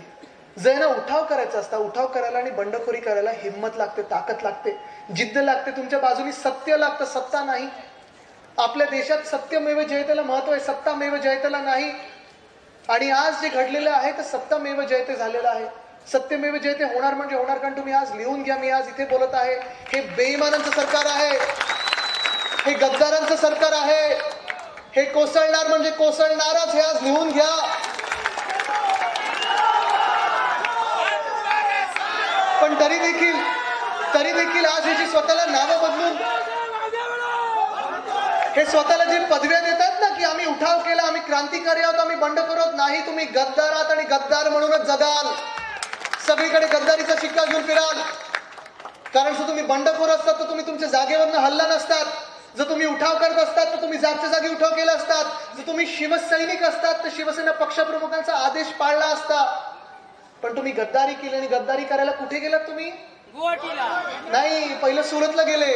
जर ह्यांना उठाव करायचा असता, उठाव करायला आणि बंडखोरी करायला हिंमत लागते, ताकद लागते, जिद्द लागते, तुमच्या बाजूनी सत्य लागतं, सत्ता नाही. आपल्या देशात सत्यमेव जयतेला महत्व आहे, सत्तामेव जयतेला नाही. आणि आज जे घडलेलं आहे ते सत्तामेव जयते झालेलं आहे. सत्यमेव जयते होणार म्हणजे होणार, कारण तुम्ही आज लिहून घ्या, मी आज इथे बोलत आहे, हे बेईमानांचं सरकार आहे, हे गद्दारांचं सरकार आहे, हे कोसळणार म्हणजे कोसळणारच, हे आज लिहून घ्या. पण तरी देखील आज ह्याची स्वतःला नावं बदलून, हे स्वतःला जी पदव्या देतात ना की आम्ही उठाव केला, आम्ही क्रांतिकारी आहोत, आम्ही बंडखोर आहोत, नाही, तुम्ही गद्दार आहात आणि गद्दार म्हणूनच जगाल. सगळीकडे गद्दारीचा शिक्का घेऊन फिराल. कारण जर तुम्ही बंडखोर असतात तर तुम्ही तुमच्या जागेवरनं हल्ला नसतात. जर तुम्ही उठाव करत असतात तर तुम्ही जागच्या जागी उठाव केला असतात. जर तुम्ही शिवसैनिक असतात तर शिवसेना पक्षप्रमुखांचा आदेश पाळला असता. पण तुम्ही गद्दारी केली आणि गद्दारी करायला कुठे गेलात तुम्ही? नाही, पहिलं सुरतला गेले.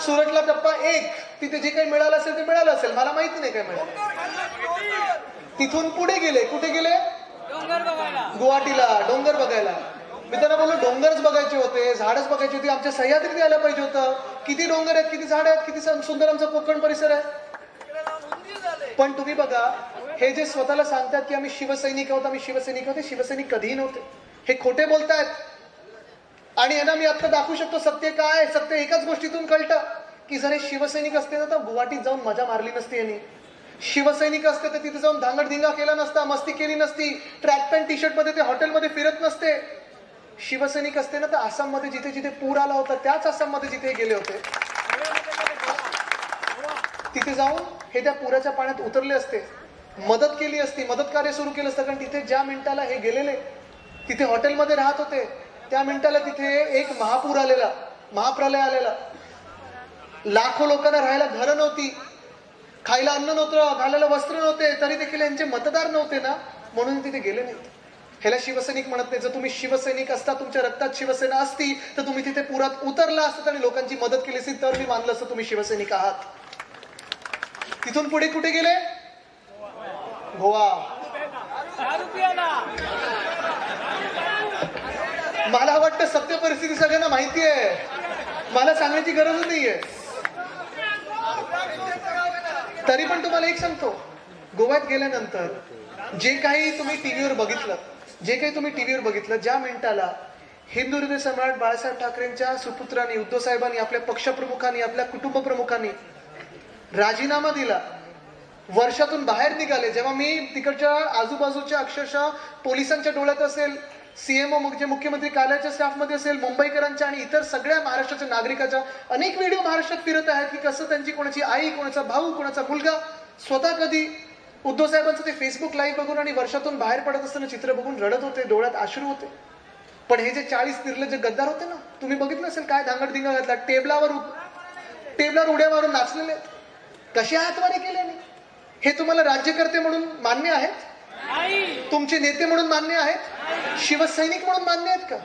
सुरतला टप्पा 1, तिथे जे काही मिळालं असेल ते मिळालं असेल, मला माहिती नाही काय मिळालं. तिथून पुढे गेले, कुठे गेले? गुवाहाटीला डोंगर बघायला. मी त्यांना बोललो, डोंगरच बघायचे होते, झाडच बघायची होती, आमच्या सह्याद्रीत यायला पाहिजे होतं. किती डोंगर आहेत, किती झाड आहेत, किती सुंदर आमचा कोकण परिसर आहे. पण तुम्ही बघा, हे जे स्वतःला सांगतात की आम्ही शिवसैनिक आहोत, आम्ही शिवसैनिक आहोत, हे शिवसैनिक कधीही नव्हते, हे खोटे बोलतायत. आणि यांना मी आता दाखवू शकतो सत्य काय. सत्य एकाच गोष्टीतून कळतं की जर हे शिवसैनिक असते ना तर गुवाहाटीत जाऊन मजा मारली नसती यांनी. शिवसैनिक असते तर तिथे जाऊन धांगडधिंगा केला नसता, मस्ती केली नसती, ट्रॅक पॅन्ट टी शर्ट मध्ये ते हॉटेलमध्ये फिरत नसते. शिवसैनिक असते ना तर आसाममध्ये जिथे जिथे पूर आला होता त्याच आसाममध्ये जिथे गेले होते, तिथे जाऊन हे त्या पुराच्या पाण्यात उतरले असते, मदत केली असती, मदत कार्य सुरू केलं असतं. कारण तिथे ज्या मिनिटाला हे गेलेले, तिथे हॉटेलमध्ये राहत होते, त्या मिनिटाला तिथे एक महापूर आलेला, महाप्रलय आलेला. लाखो लोकांना राहायला घरं नव्हती, खायला अन्न नव्हतं, घालायला वस्त्र नव्हते, तरी देखील यांचे मतदार नव्हते ना, म्हणून तिथे गेले नाहीत. ह्याला शिवसैनिक म्हणत नाही. जर तुम्ही शिवसैनिक असता, तुमच्या रक्तात शिवसेना असती तर तुम्ही तिथे पुरात उतरला असतात आणि लोकांची मदत केली असती, तर मी मानलं असतं तुम्ही शिवसैनिक आहात. तिथून पुढे कुठे गेले? गोवा. मला वाटतं सत्य परिस्थिती सगळ्यांना माहिती आहे, मला सांगण्याची गरजच नाहीये. तरी पण तुम्हाला एक सांगतो, गोव्यात गेल्यानंतर जे काही तुम्ही टीव्हीवर बघितलं, ज्या मिनिटाला हिंदू हृदय सम्राट बाळासाहेब ठाकरेंच्या सुपुत्रांनी, उद्धव साहेबांनी, आपल्या पक्षप्रमुखांनी, आपल्या कुटुंब प्रमुखांनी राजीनामा दिला, वर्षातून बाहेर निघाले, जेव्हा मी तिकडच्या आजूबाजूच्या अक्षरशः पोलिसांच्या डोळ्यात असेल, सीएमओ म्हणजे मुख्यमंत्री कार्यालयाच्या स्टाफमध्ये असेल, मुंबईकरांच्या आणि इतर सगळ्या महाराष्ट्राच्या नागरिकांच्या अनेक व्हिडिओ महाराष्ट्रात फिरत आहेत की कसं त्यांची कोणाची आई, कोणाचा भाऊ, कोणाचा मुलगा स्वतः कधी उद्धव साहेबांचं ते फेसबुक लाईव्ह बघून आणि वर्षातून बाहेर पडत असताना चित्र बघून रडत होते, डोळ्यात अश्रू होते. पण हे जे 40 निर्लज्ज गद्दार होते ना, तुम्ही बघितलं असेल काय धांगडधिंगा घातला, टेबलावर उड्या मारून नाचलेले, कशा हातवारे केल्याने. हे तुम्हाला राज्यकर्ते म्हणून मान्य आहेत? तुमचे नेते म्हणून मान्य आहेत? शिवसैनिक म्हणून मान्य आहेत का?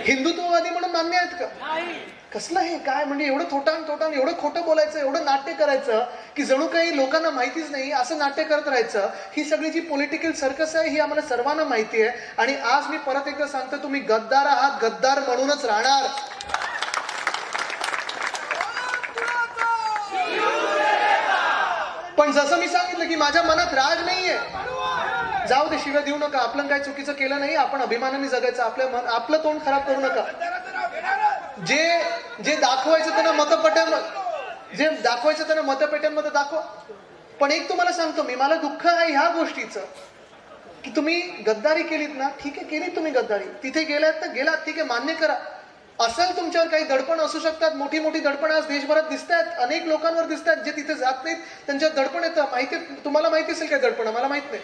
हिंदुत्ववादी म्हणून मान्य आहेत का? कसलं हे काय, म्हणजे एवढं थोटान एवढं खोटं बोलायचं, एवढं नाट्य करायचं की जणू काही लोकांना माहितीच नाही, असं नाट्य करत राहायचं. ही सगळी जी पॉलिटिकल सर्कस आहे ही आम्हाला सर्वांना माहिती आहे. आणि आज मी परत एकदा सांगतो, तुम्ही गद्दार आहात, गद्दार म्हणूनच राहणार. पण जसं मी सांगितलं की माझ्या मनात राज नाहीये, जाऊ दे, शिव्या देऊ नका, आपलं काही चुकीचं केलं नाही, आपण अभिमानाने जगायचं, आपलं तोंड खराब करू नका. जे दाखवायचं त्यांना मतपेट्यांमध्ये दाखवा. पण एक तुम्हाला सांगतो मी, मला दुःख आहे ह्या गोष्टीचं की तुम्ही गद्दारी केलीत ना, ठीक आहे केलीत तुम्ही गद्दारी, तिथे गेलात तर गेलात, ठीक आहे मान्य करा. असेल तुमच्यावर काही दडपण असू शकतात, मोठी मोठी दडपण आज देशभरात दिसत आहेत, अनेक लोकांवर दिसत आहेत जे तिथे जात नाहीत त्यांच्यावर दडपण येतं. तुम्हाला माहिती असेल काय दडपण, मला माहित नाही.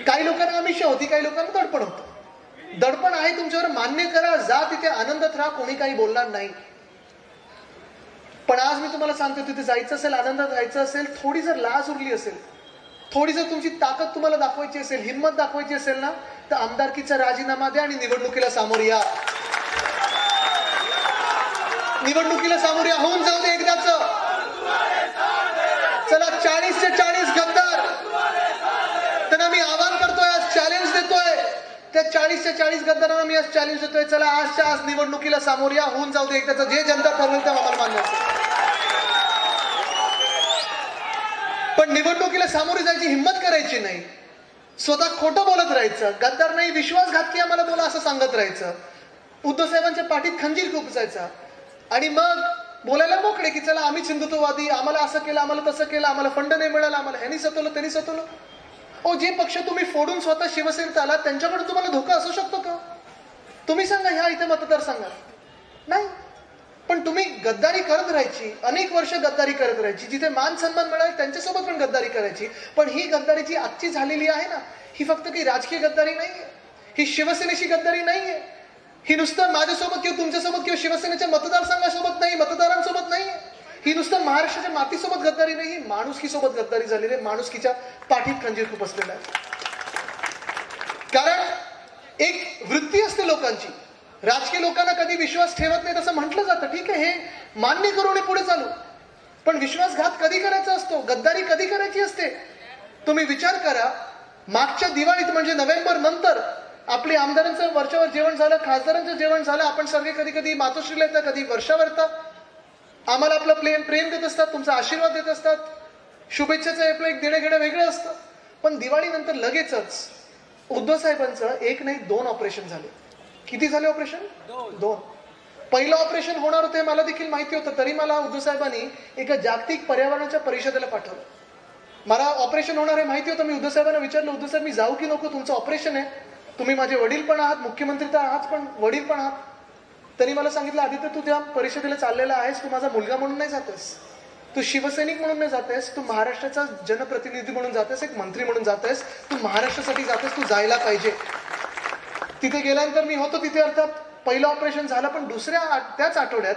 काही लोकांना आमिष होती, काही लोकांना दडपण होतं. दडपण आहे तुमच्यावर, मान्य करा, जा तिथे आनंदात राहा, कोणी काही बोलणार नाही. पण आज मी तुम्हाला सांगतो, तिथे जायचं असेल, आनंदात राहायचं असेल, थोडी जर लाज उरली असेल, थोडी जर तुमची ताकद तुम्हाला दाखवायची असेल, हिंमत दाखवायची असेल ना, तर आमदारकीचा राजीनामा द्या आणि निवडणुकीला सामोरे या. निवडणुकीला सामोरे होऊन जाऊ दे एकदाच. चला 40चे 40 गद्दार त्यांना मी आवाहन करतोय, आज चॅलेंज देतोय. त्या 40च्या 40 गद्दारांना मी आज चॅलेंज देतोय, चला आजच्या आज निवडणुकीला सामोरे या, होऊन जाऊ दे एकदाच. जे जनता ठरवेल ते आम्हाला मान्य असेल. पण निवडणुकीला सामोरे जायची हिंमत करायची नाही. स्वतः खोटं बोलत राहायचं, गद्दार नाही विश्वासघातकी आम्हाला बोला असं सांगत राहायचं, उद्धव साहेबांच्या पाठीत खंजीर खुपसायचा आणि मग बोलायला मोकळे की चला आम्ही हिंदुत्ववादी, आम्हाला असं केलं, आम्हाला तसं केलं, आम्हाला फंड नाही मिळाला, आम्हाला ह्यांनी सतवलं त्यांनी सतवलं. जे पक्ष तुम्ही फोडून स्वतः शिवसेनेत आलात त्यांच्याकडे तुम्हाला धोका असू शकतो का? तुम्ही सांगा. ह्या इथे मतदारसंघात नाही. पण तुम्ही गद्दारी करत राहायची, अनेक वर्ष गद्दारी करत राहायची, जिथे मान सन्मान मिळाले त्यांच्यासोबत पण गद्दारी करायची. पण ही गद्दारी जी आजची झालेली आहे ना, ही फक्त काही राजकीय गद्दारी नाहीये, ही शिवसेनेची गद्दारी नाहीये, ही नुसतं माझ्यासोबत किंवा तुमच्यासोबत किंवा शिवसेनेच्या मतदारसंघासोबत नाही, मतदारांसोबत नाहीये. ही नुसतं महाराष्ट्राच्या मातीसोबत गद्दारी नाही, ही माणुसकीसोबत गद्दारी झालेली आहे. माणुसकीच्या पाठीत खंजीर खुपसलेला आहे. कारण एक वृत्ती असते लोकांची, राजकीय लोकांना कधी विश्वास ठेवत नाही असं म्हटलं जातं, ठीक आहे, हे मान्य करू आणि पुढे चालू. पण विश्वासघात कधी करायचा असतो, गद्दारी कधी करायची असते? तुम्ही विचार करा, मागच्या दिवाळीत म्हणजे नोव्हेंबर नंतर आपली आमदारांचं वरच्यावर जेवण झालं, खासदारांचं जेवण झालं. आपण सगळे कधी कधी मातोश्रीला येतात, कधी वर्षावर येतात, आम्हाला आपलं प्रेम देत असतात, तुमचा आशीर्वाद देत असतात, शुभेच्छाचं आपलं एक देणं घेणं वेगळं असतं. पण दिवाळीनंतर लगेचच उद्धव साहेबांचं एक नाही 2 ऑपरेशन झाले. किती झाले ऑपरेशन? 2. पहिलं ऑपरेशन होणार होतं मला देखील माहिती होतं, तरी मला उद्धव साहेबांनी एका जागतिक पर्यावरणाच्या परिषदेला पाठवलं. मला ऑपरेशन होणार आहे माहिती होतं. मी उद्धव साहेबांना विचारलं, उद्धव साहेब मी जाऊ की नको, तुमचं ऑपरेशन आहे, तुम्ही माझे वडील पण आहात, मुख्यमंत्री तर आहात पण वडील पण आहात. तरी मला सांगितलं, आदित्य तू त्या परिषदेला चाललेला आहेस, तू माझा मुलगा म्हणून नाही जातेस, तू शिवसैनिक म्हणून नाही जातेस, तू महाराष्ट्राचा जनप्रतिनिधी म्हणून जातेस, एक मंत्री म्हणून जातेस, तू महाराष्ट्रासाठी जातेस, तू जायला पाहिजे. तिथे गेल्यानंतर मी होतो तिथे, अर्थात पहिलं ऑपरेशन झालं, पण त्याच आठवड्यात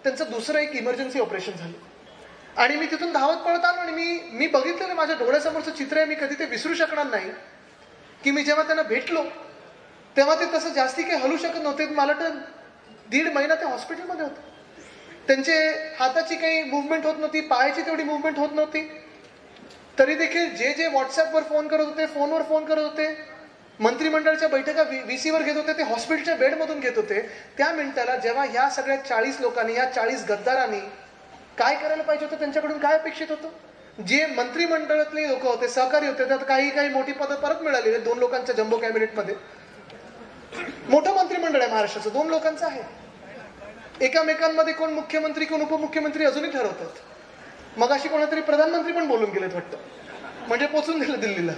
त्यांचं दुसरं एक इमर्जन्सी ऑपरेशन झालं आणि मी तिथून धावत पळत आलो आणि मी बघितलेलं माझ्या डोळ्यासमोरचं चित्र आहे. मी कधी ते विसरू शकणार नाही की मी जेव्हा त्यांना भेटलो तेव्हा ते तसं जास्ती काही हलू शकत नव्हते. मला तर 1.5 महिना ते हॉस्पिटलमध्ये होते. त्यांचे हाताची काही मुवमेंट होत नव्हती, पायाची तेवढी मुवमेंट होत नव्हती. तरी देखील जे व्हॉट्सअपवर फोन करत होते, फोनवर फोन करत होते, मंत्रिमंडळाच्या बैठका VC वर घेत होते, ते हॉस्पिटलच्या बेडमधून घेत होते. त्या मिनिटाला जेव्हा ह्या सगळ्या 40 लोकांनी, ह्या 40 गद्दारांनी काय करायला पाहिजे होतं, त्यांच्याकडून काय अपेक्षित होतं? जे मंत्रिमंडळातले लोक होते, सहकारी होते, त्यात काही मोठी पदं परत मिळालेली, 2 लोकांच्या जम्बो कॅबिनेटमध्ये. मोठं मंत्रिमंडळ आहे महाराष्ट्राचं, 2 लोकांचं आहे. एकामेकांमध्ये कोण मुख्यमंत्री कोण उपमुख्यमंत्री अजूनही ठरवतात. मग अशी कोणातरी प्रधानमंत्री पण बोलून गेलेत वाटतं, म्हणजे पोचून दिलं दिल्लीला.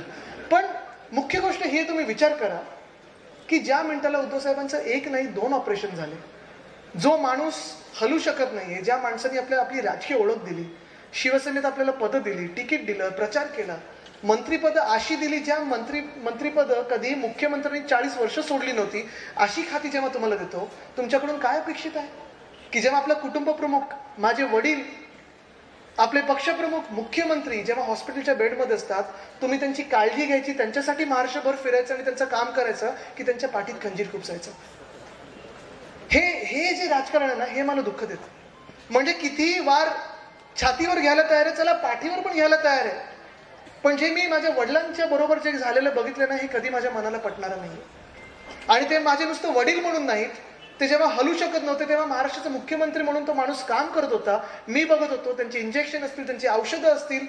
पण मुख्य गोष्ट हे तुम्ही विचार करा की ज्या मिनिटाला उद्धव साहेबांचं एक नाही 2 ऑपरेशन झाले, जो माणूस हलू शकत नाहीये, ज्या माणसाने आपली राजकीय ओळख दिली, शिवसेनेत आपल्याला पदं दिली, तिकीट दिलं, प्रचार केला, मंत्रीपद अशी दिली ज्या मंत्रीपद कधी मुख्यमंत्र्यांनी 40 वर्ष सोडली नव्हती, अशी खाती जेव्हा तुम्हाला देतो, तुमच्याकडून काय अपेक्षित आहे? की जेव्हा आपला कुटुंब प्रमुख, माझे वडील, आपले पक्षप्रमुख, मुख्यमंत्री जेव्हा हॉस्पिटलच्या बेडमध्ये असतात, तुम्ही त्यांची काळजी घ्यायची, त्यांच्यासाठी महाराष्ट्रभर फिरायचं आणि त्यांचं काम करायचं की त्यांच्या पाठीत खंजीर खुपसायचं. हे जे राजकारण आहे ना, हे मला दुःख देतं. म्हणजे कितीही वार छातीवर घ्यायला तयार आहे, चला पाठीवर पण घ्यायला तयार आहे, पण जे मी माझ्या वडिलांच्या बरोबर जे झालेलं बघितलं ना, हे कधी माझ्या मनाला पटणारं नाही. आणि ते माझे नुसतं वडील म्हणून नाहीत, ते जेव्हा हलू शकत नव्हते तेव्हा महाराष्ट्राचा मुख्यमंत्री म्हणून तो माणूस काम करत होता. मी बघत होतो, त्यांचे इंजेक्शन असतील, त्यांची औषधं असतील,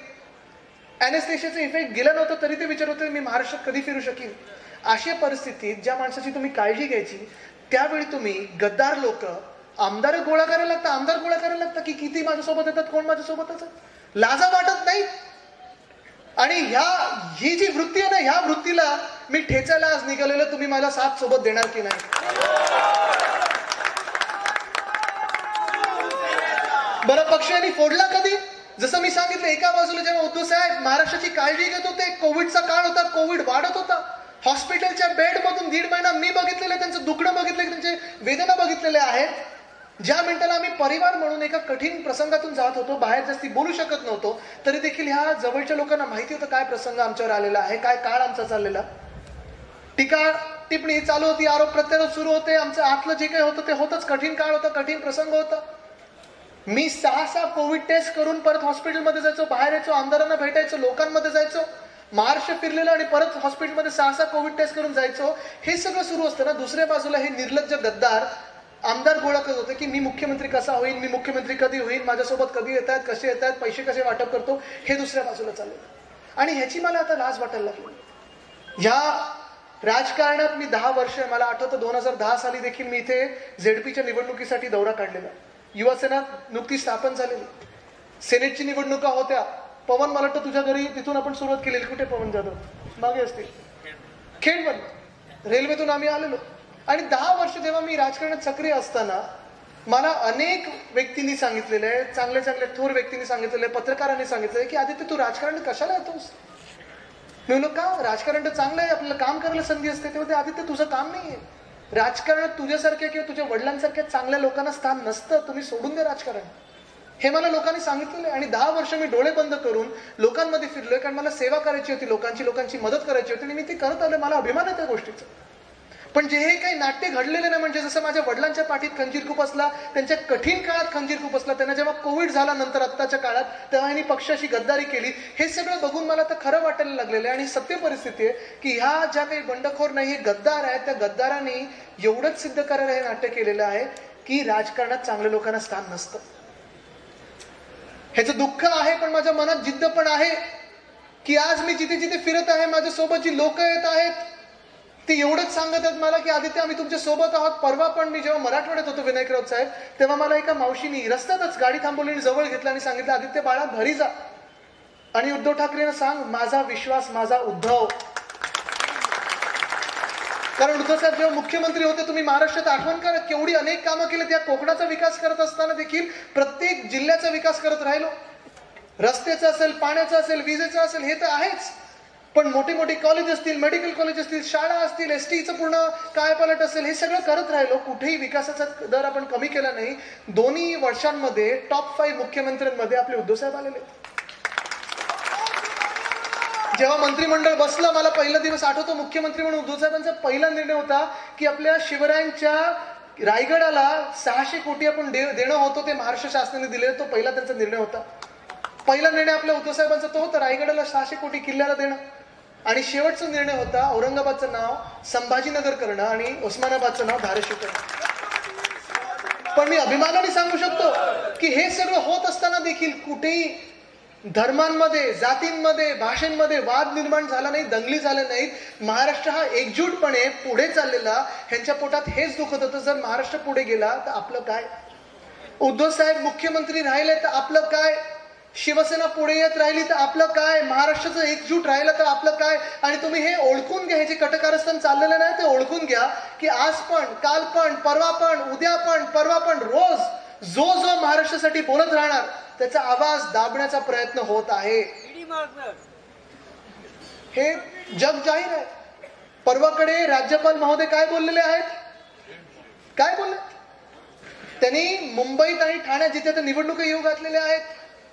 अॅनेस्थेशियाचा इफेक्ट गेला नव्हता तरी ते विचार होते मी महाराष्ट्रात कधी फिरू शकेन. अशा परिस्थितीत ज्या माणसाची तुम्ही काळजी घ्यायची, त्यावेळी तुम्ही गद्दार लोक आमदार गोळा करायला लागता, आमदार गोळा करायला लागता की किती माझ्यासोबत येतात, कोण माझ्यासोबत येतात, लाजा वाटत नाही. आणि ही जी वृत्ती आहे ना, ह्या वृत्तीला मी ठेचायला आज निघालेलं, तुम्ही मला साथ सोबत देणार की नाही. बरं, पक्ष यांनी फोडला कधी? जसं मी सांगितलं, एका बाजूला जेव्हा उद्धव साहेब महाराष्ट्राची काळजी घेत होते, कोविडचा काळ होता, कोविड वाढत होता, हॉस्पिटलच्या बेडमधून 1.5 महिना मी बघितलेलं, त्यांचं दुखणं बघितलं, त्यांचे वेदना बघितलेले आहेत. ज्या मिनिटाला आम्ही परिवार म्हणून एका कठीण प्रसंगातून जात होतो, बाहेर जास्ती बोलू शकत नव्हतो, तरी देखील ह्या जवळच्या लोकांना माहिती होतं काय प्रसंग आमच्यावर आलेला आहे, काय काळ आमचा चाललेला. टीका टिप्पणी चालू होती, आरोप प्रत्यारोप सुरू होते, आमचं आतलं जे काही होतं ते होतच. कठीण काळ होता, कठीण प्रसंग होता. मी 6 कोविड टेस्ट करून परत हॉस्पिटलमध्ये जायचो, बाहेर यायचो, आमदारांना भेटायचो, लोकांमध्ये जायचो, महाराष्ट्र फिरलेलं आणि परत हॉस्पिटलमध्ये 6 कोविड टेस्ट करून जायचो. हे सगळं सुरू असताना दुसऱ्या बाजूला हे निर्लज्ज गद्दार आमदार गोळा करत होते की मी मुख्यमंत्री कसा होईल, मी मुख्यमंत्री कधी होईल, माझ्यासोबत कधी येत आहेत, कसे येत आहेत, पैसे कसे वाटप करतो, हे दुसऱ्या बाजूला चाललं. आणि ह्याची मला आता लाज वाटायला लागली. ह्या राजकारणात मी 10 वर्ष, मला आठवतं 2010 साली देखील मी इथे झेडपीच्या निवडणुकीसाठी दौरा काढलेला. युवासेना नुकतीच स्थापन झालेली, सेनेटची निवडणुका होत्या. पवन, मला वाटतं तुझ्या घरी तिथून आपण सुरुवात केलेली. कुठे पवन जाधव? मागे असतील. खेडमधून रेल्वेतून आम्ही आलेलो. आणि 10 वर्ष जेव्हा मी राजकारणात सक्रिय असताना मला अनेक व्यक्तींनी सांगितलेलं आहे, चांगल्या चांगल्या थोर व्यक्तींनी सांगितलेलं आहे, पत्रकारांनी सांगितलेलं आहे की आदित्य तू राजकारण कशाला येतोस? मी म्हणलो का? राजकारण तर चांगलं आहे, आपल्याला काम करायला संधी असते. तेव्हा आदित्य तुझं काम नाही आहे राजकारणात. तुझ्यासारख्या किंवा तुझ्या वडिलांसारख्या चांगल्या लोकांना स्थान नसतं, तुम्ही सोडून दे राजकारण. हे मला लोकांनी सांगितलेलं आहे. आणि 10 वर्ष मी डोळे बंद करून लोकांमध्ये फिरलोय, कारण मला सेवा करायची होती, लोकांची मदत करायची होती, आणि मी ती करत आलोय. मला अभिमान आहे त्या गोष्टीचा. पण जे हे काही नाट्य घडलेले ना, म्हणजे जसं माझ्या वडिलांच्या पाठीत खंजीर खूप असला, त्यांच्या कठीण काळात खंजीर खूप असला, त्यांना जेव्हा कोविड झाला नंतर आत्ताच्या काळात, तेव्हा यांनी पक्षाशी गद्दारी केली, हे सगळं बघून मला तर खरं वाटायला लागलेलं आहे. आणि सत्य परिस्थिती आहे की ह्या ज्या काही बंडखोर नाही, हे गद्दार आहेत, त्या गद्दारांनी एवढंच सिद्ध करायला हे नाट्य केलेलं आहे की राजकारणात चांगल्या लोकांना स्थान नसतं. ह्याचं दुःख आहे, पण माझ्या मनात जिद्द पण आहे की आज मी जिथे जिथे फिरत आहे, माझ्यासोबत जी लोक येत आहेत ते एवढंच सांगत आहेत मला की आदित्य आम्ही तुमच्या सोबत आहोत. परवा पण मी जेव्हा मराठवाड्यात होतो विनायक राऊत साहेब, तेव्हा मला एका मावशीनी रस्त्यातच गाडी थांबवली आणि जवळ घेतला आणि सांगितलं, आदित्य बाळा घरी जा आणि उद्धव ठाकरेंना सांग माझा विश्वास माझा उद्धव. कारण उद्धव साहेब जेव्हा मुख्यमंत्री होते, तुम्ही महाराष्ट्रात आठवण करा केवढी अनेक कामं केली. त्या कोकणाचा विकास करत असताना देखील प्रत्येक जिल्ह्याचा विकास करत राहिलो. रस्त्याचा असेल, पाण्याचा असेल, विजेचा असेल, हे तर आहेच. पण मोठी मोठी कॉलेज असतील, मेडिकल कॉलेज असतील, शाळा असतील, एसटीचं पूर्ण कायापालट असेल, हे सगळं करत राहिलो. कुठेही विकासाचा दर आपण कमी केला नाही. दोन्ही वर्षांमध्ये टॉप 5 मुख्यमंत्र्यांमध्ये आपले उद्धव साहेब आलेले. जेव्हा मंत्रिमंडळ बसलं, मला पहिला दिवस आठवतो, मुख्यमंत्री म्हणून उद्धव साहेबांचा पहिला निर्णय होता की आपल्या शिवरायांच्या रायगडाला 600 कोटी आपण देणं होतं, ते महाराष्ट्र शासनाने दिले. तो पहिला त्यांचा निर्णय होता. पहिला निर्णय आपल्या उद्धव साहेबांचा तो होता, रायगडाला 600 कोटी किल्ल्याला देणं. आणि शेवटचा निर्णय होता औरंगाबादचं नाव संभाजीनगर करणं आणि उस्मानाबादचं नाव धाराशिव करणं. पण मी अभिमानाने सांगू शकतो की हे सगळं होत असताना देखील कुठेही धर्मांमध्ये, जातींमध्ये, भाषांमध्ये वाद निर्माण झाला नाही, दंगली झाल्या नाहीत. महाराष्ट्र हा एकजूटपणे पुढे चाललेला. ह्यांच्या पोटात हेच दुखत होतं, जर महाराष्ट्र पुढे गेला तर आपलं काय, उद्धव साहेब मुख्यमंत्री राहिले तर आपलं काय, शिवसेना पुढे येत राहिली तर आपलं काय, महाराष्ट्राचं एकजूट राहिलं तर आपलं काय. आणि तुम्ही हे ओळखून घ्या, हे जे कटकारस्थान चाललेलं नाही ते ओळखून घ्या की आज पण, काल पण, परवा पण, उद्या पण, परवा पण, रोज जो महाराष्ट्रासाठी बोलत राहणार त्याचा आवाज दाबण्याचा प्रयत्न होत आहे. हे जग जाहीर आहे. परवाकडे राज्यपाल महोदय काय बोललेले आहेत, काय बोलले त्यांनी? मुंबईत आणि ठाण्यात जिथे ते निवडणुका येऊ घातलेल्या आहेत,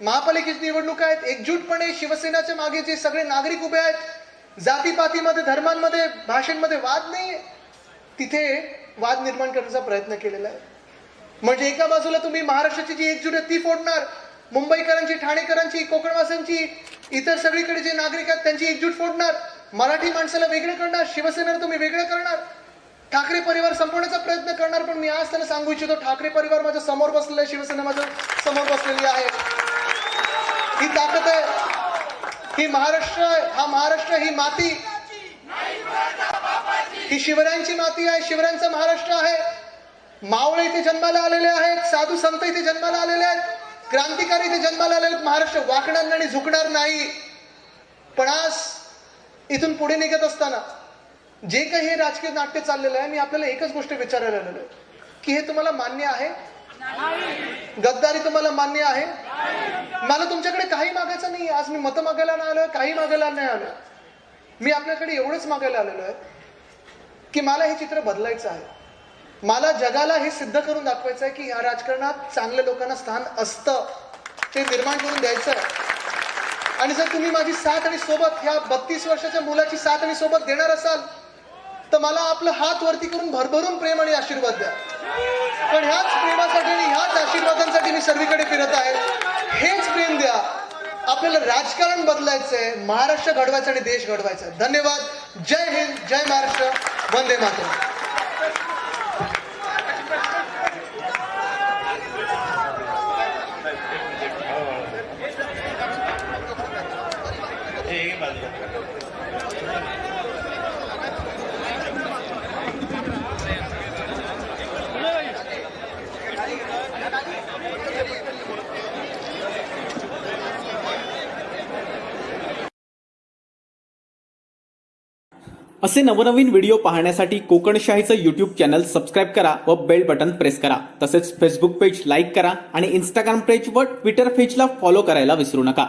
महापालिकेची निवडणूक आहेत, एकजूटपणे शिवसेनेच्या मागे जे सगळे नागरिक उभे आहेत, जातीपातीमध्ये, धर्मांमध्ये, भाषेमध्ये वाद नाहीये, तिथे वाद निर्माण करण्याचा प्रयत्न केलेला आहे. म्हणजे एका बाजूला तुम्ही महाराष्ट्राची जी एकजूट आहे ती फोडणार, मुंबईकरांची, ठाणेकरांची, कोकणवासियांची, इतर सगळीकडे जे नागरिक आहेत त्यांची एकजूट फोडणार, मराठी माणसाला वेगळं करणार, शिवसेनेला तुम्ही वेगळं करणार, ठाकरे परिवार संपवण्याचा प्रयत्न करणार. पण मी आज त्यांना सांगू इच्छितो, ठाकरे परिवार माझ्या समोर बसलेला आहे, शिवसेना माझ्या समोर बसलेली आहे. ही ताकद आहे, ही महाराष्ट्र, हा महाराष्ट्र, ही माती ही शिवरायांची माती आहे, शिवरायांचा महाराष्ट्र आहे. मावळे इथे जन्माला आलेले आहेत, साधू संत इथे जन्माला आलेले आहेत, क्रांतिकारी इथे जन्माला आलेले आहेत. महाराष्ट्र वाकणार नाही आणि झुकणार नाही. पण आज इथून पुढे निघत असताना जे काही हे राजकीय नाट्य चाललेलं आहे, मी आपल्याला एकच गोष्ट विचारायला आलेलो आहे की हे तुम्हाला मान्य आहे? गद्दारी तुम्हाला मान्य आहे? मला तुमच्याकडे काही मागायचं नाही. आज मी मतं मागायला नाही आलोय, काही मागायला नाही आलोय. मी आपल्याकडे एवढंच मागायला आलेलो आहे की मला हे चित्र बदलायचं आहे. मला जगाला हे सिद्ध करून दाखवायचं आहे की या राजकारणात चांगल्या लोकांना स्थान असतं, ते निर्माण करून द्यायचं आहे. आणि जर तुम्ही माझी साथ आणि सोबत, ह्या 32 वर्षाच्या मुलाची साथ आणि सोबत देणार असाल तर मला आपलं हात वरती करून भरभरून प्रेम आणि आशीर्वाद द्या. पण ह्याच प्रेमासाठी आणि ह्याच आशीर्वादांसाठी मी सर्वीकडे फिरत आहे. हेच प्रेम द्या. आपल्याला राजकारण बदलायचंय, महाराष्ट्र घडवायचं आणि देश घडवायचा आहे. धन्यवाद. जय हिंद, जय महाराष्ट्र, वंदे मातरम. असे नवनवीन व्हिडिओ पाहण्यासाठी कोकणशाहीचं यूट्यूब चॅनल सबस्क्राईब करा व बेल बटन प्रेस करा. तसेच फेसबुक पेज लाईक करा आणि इंस्टाग्राम पेज व ट्विटर पेजला फॉलो करायला विसरू नका.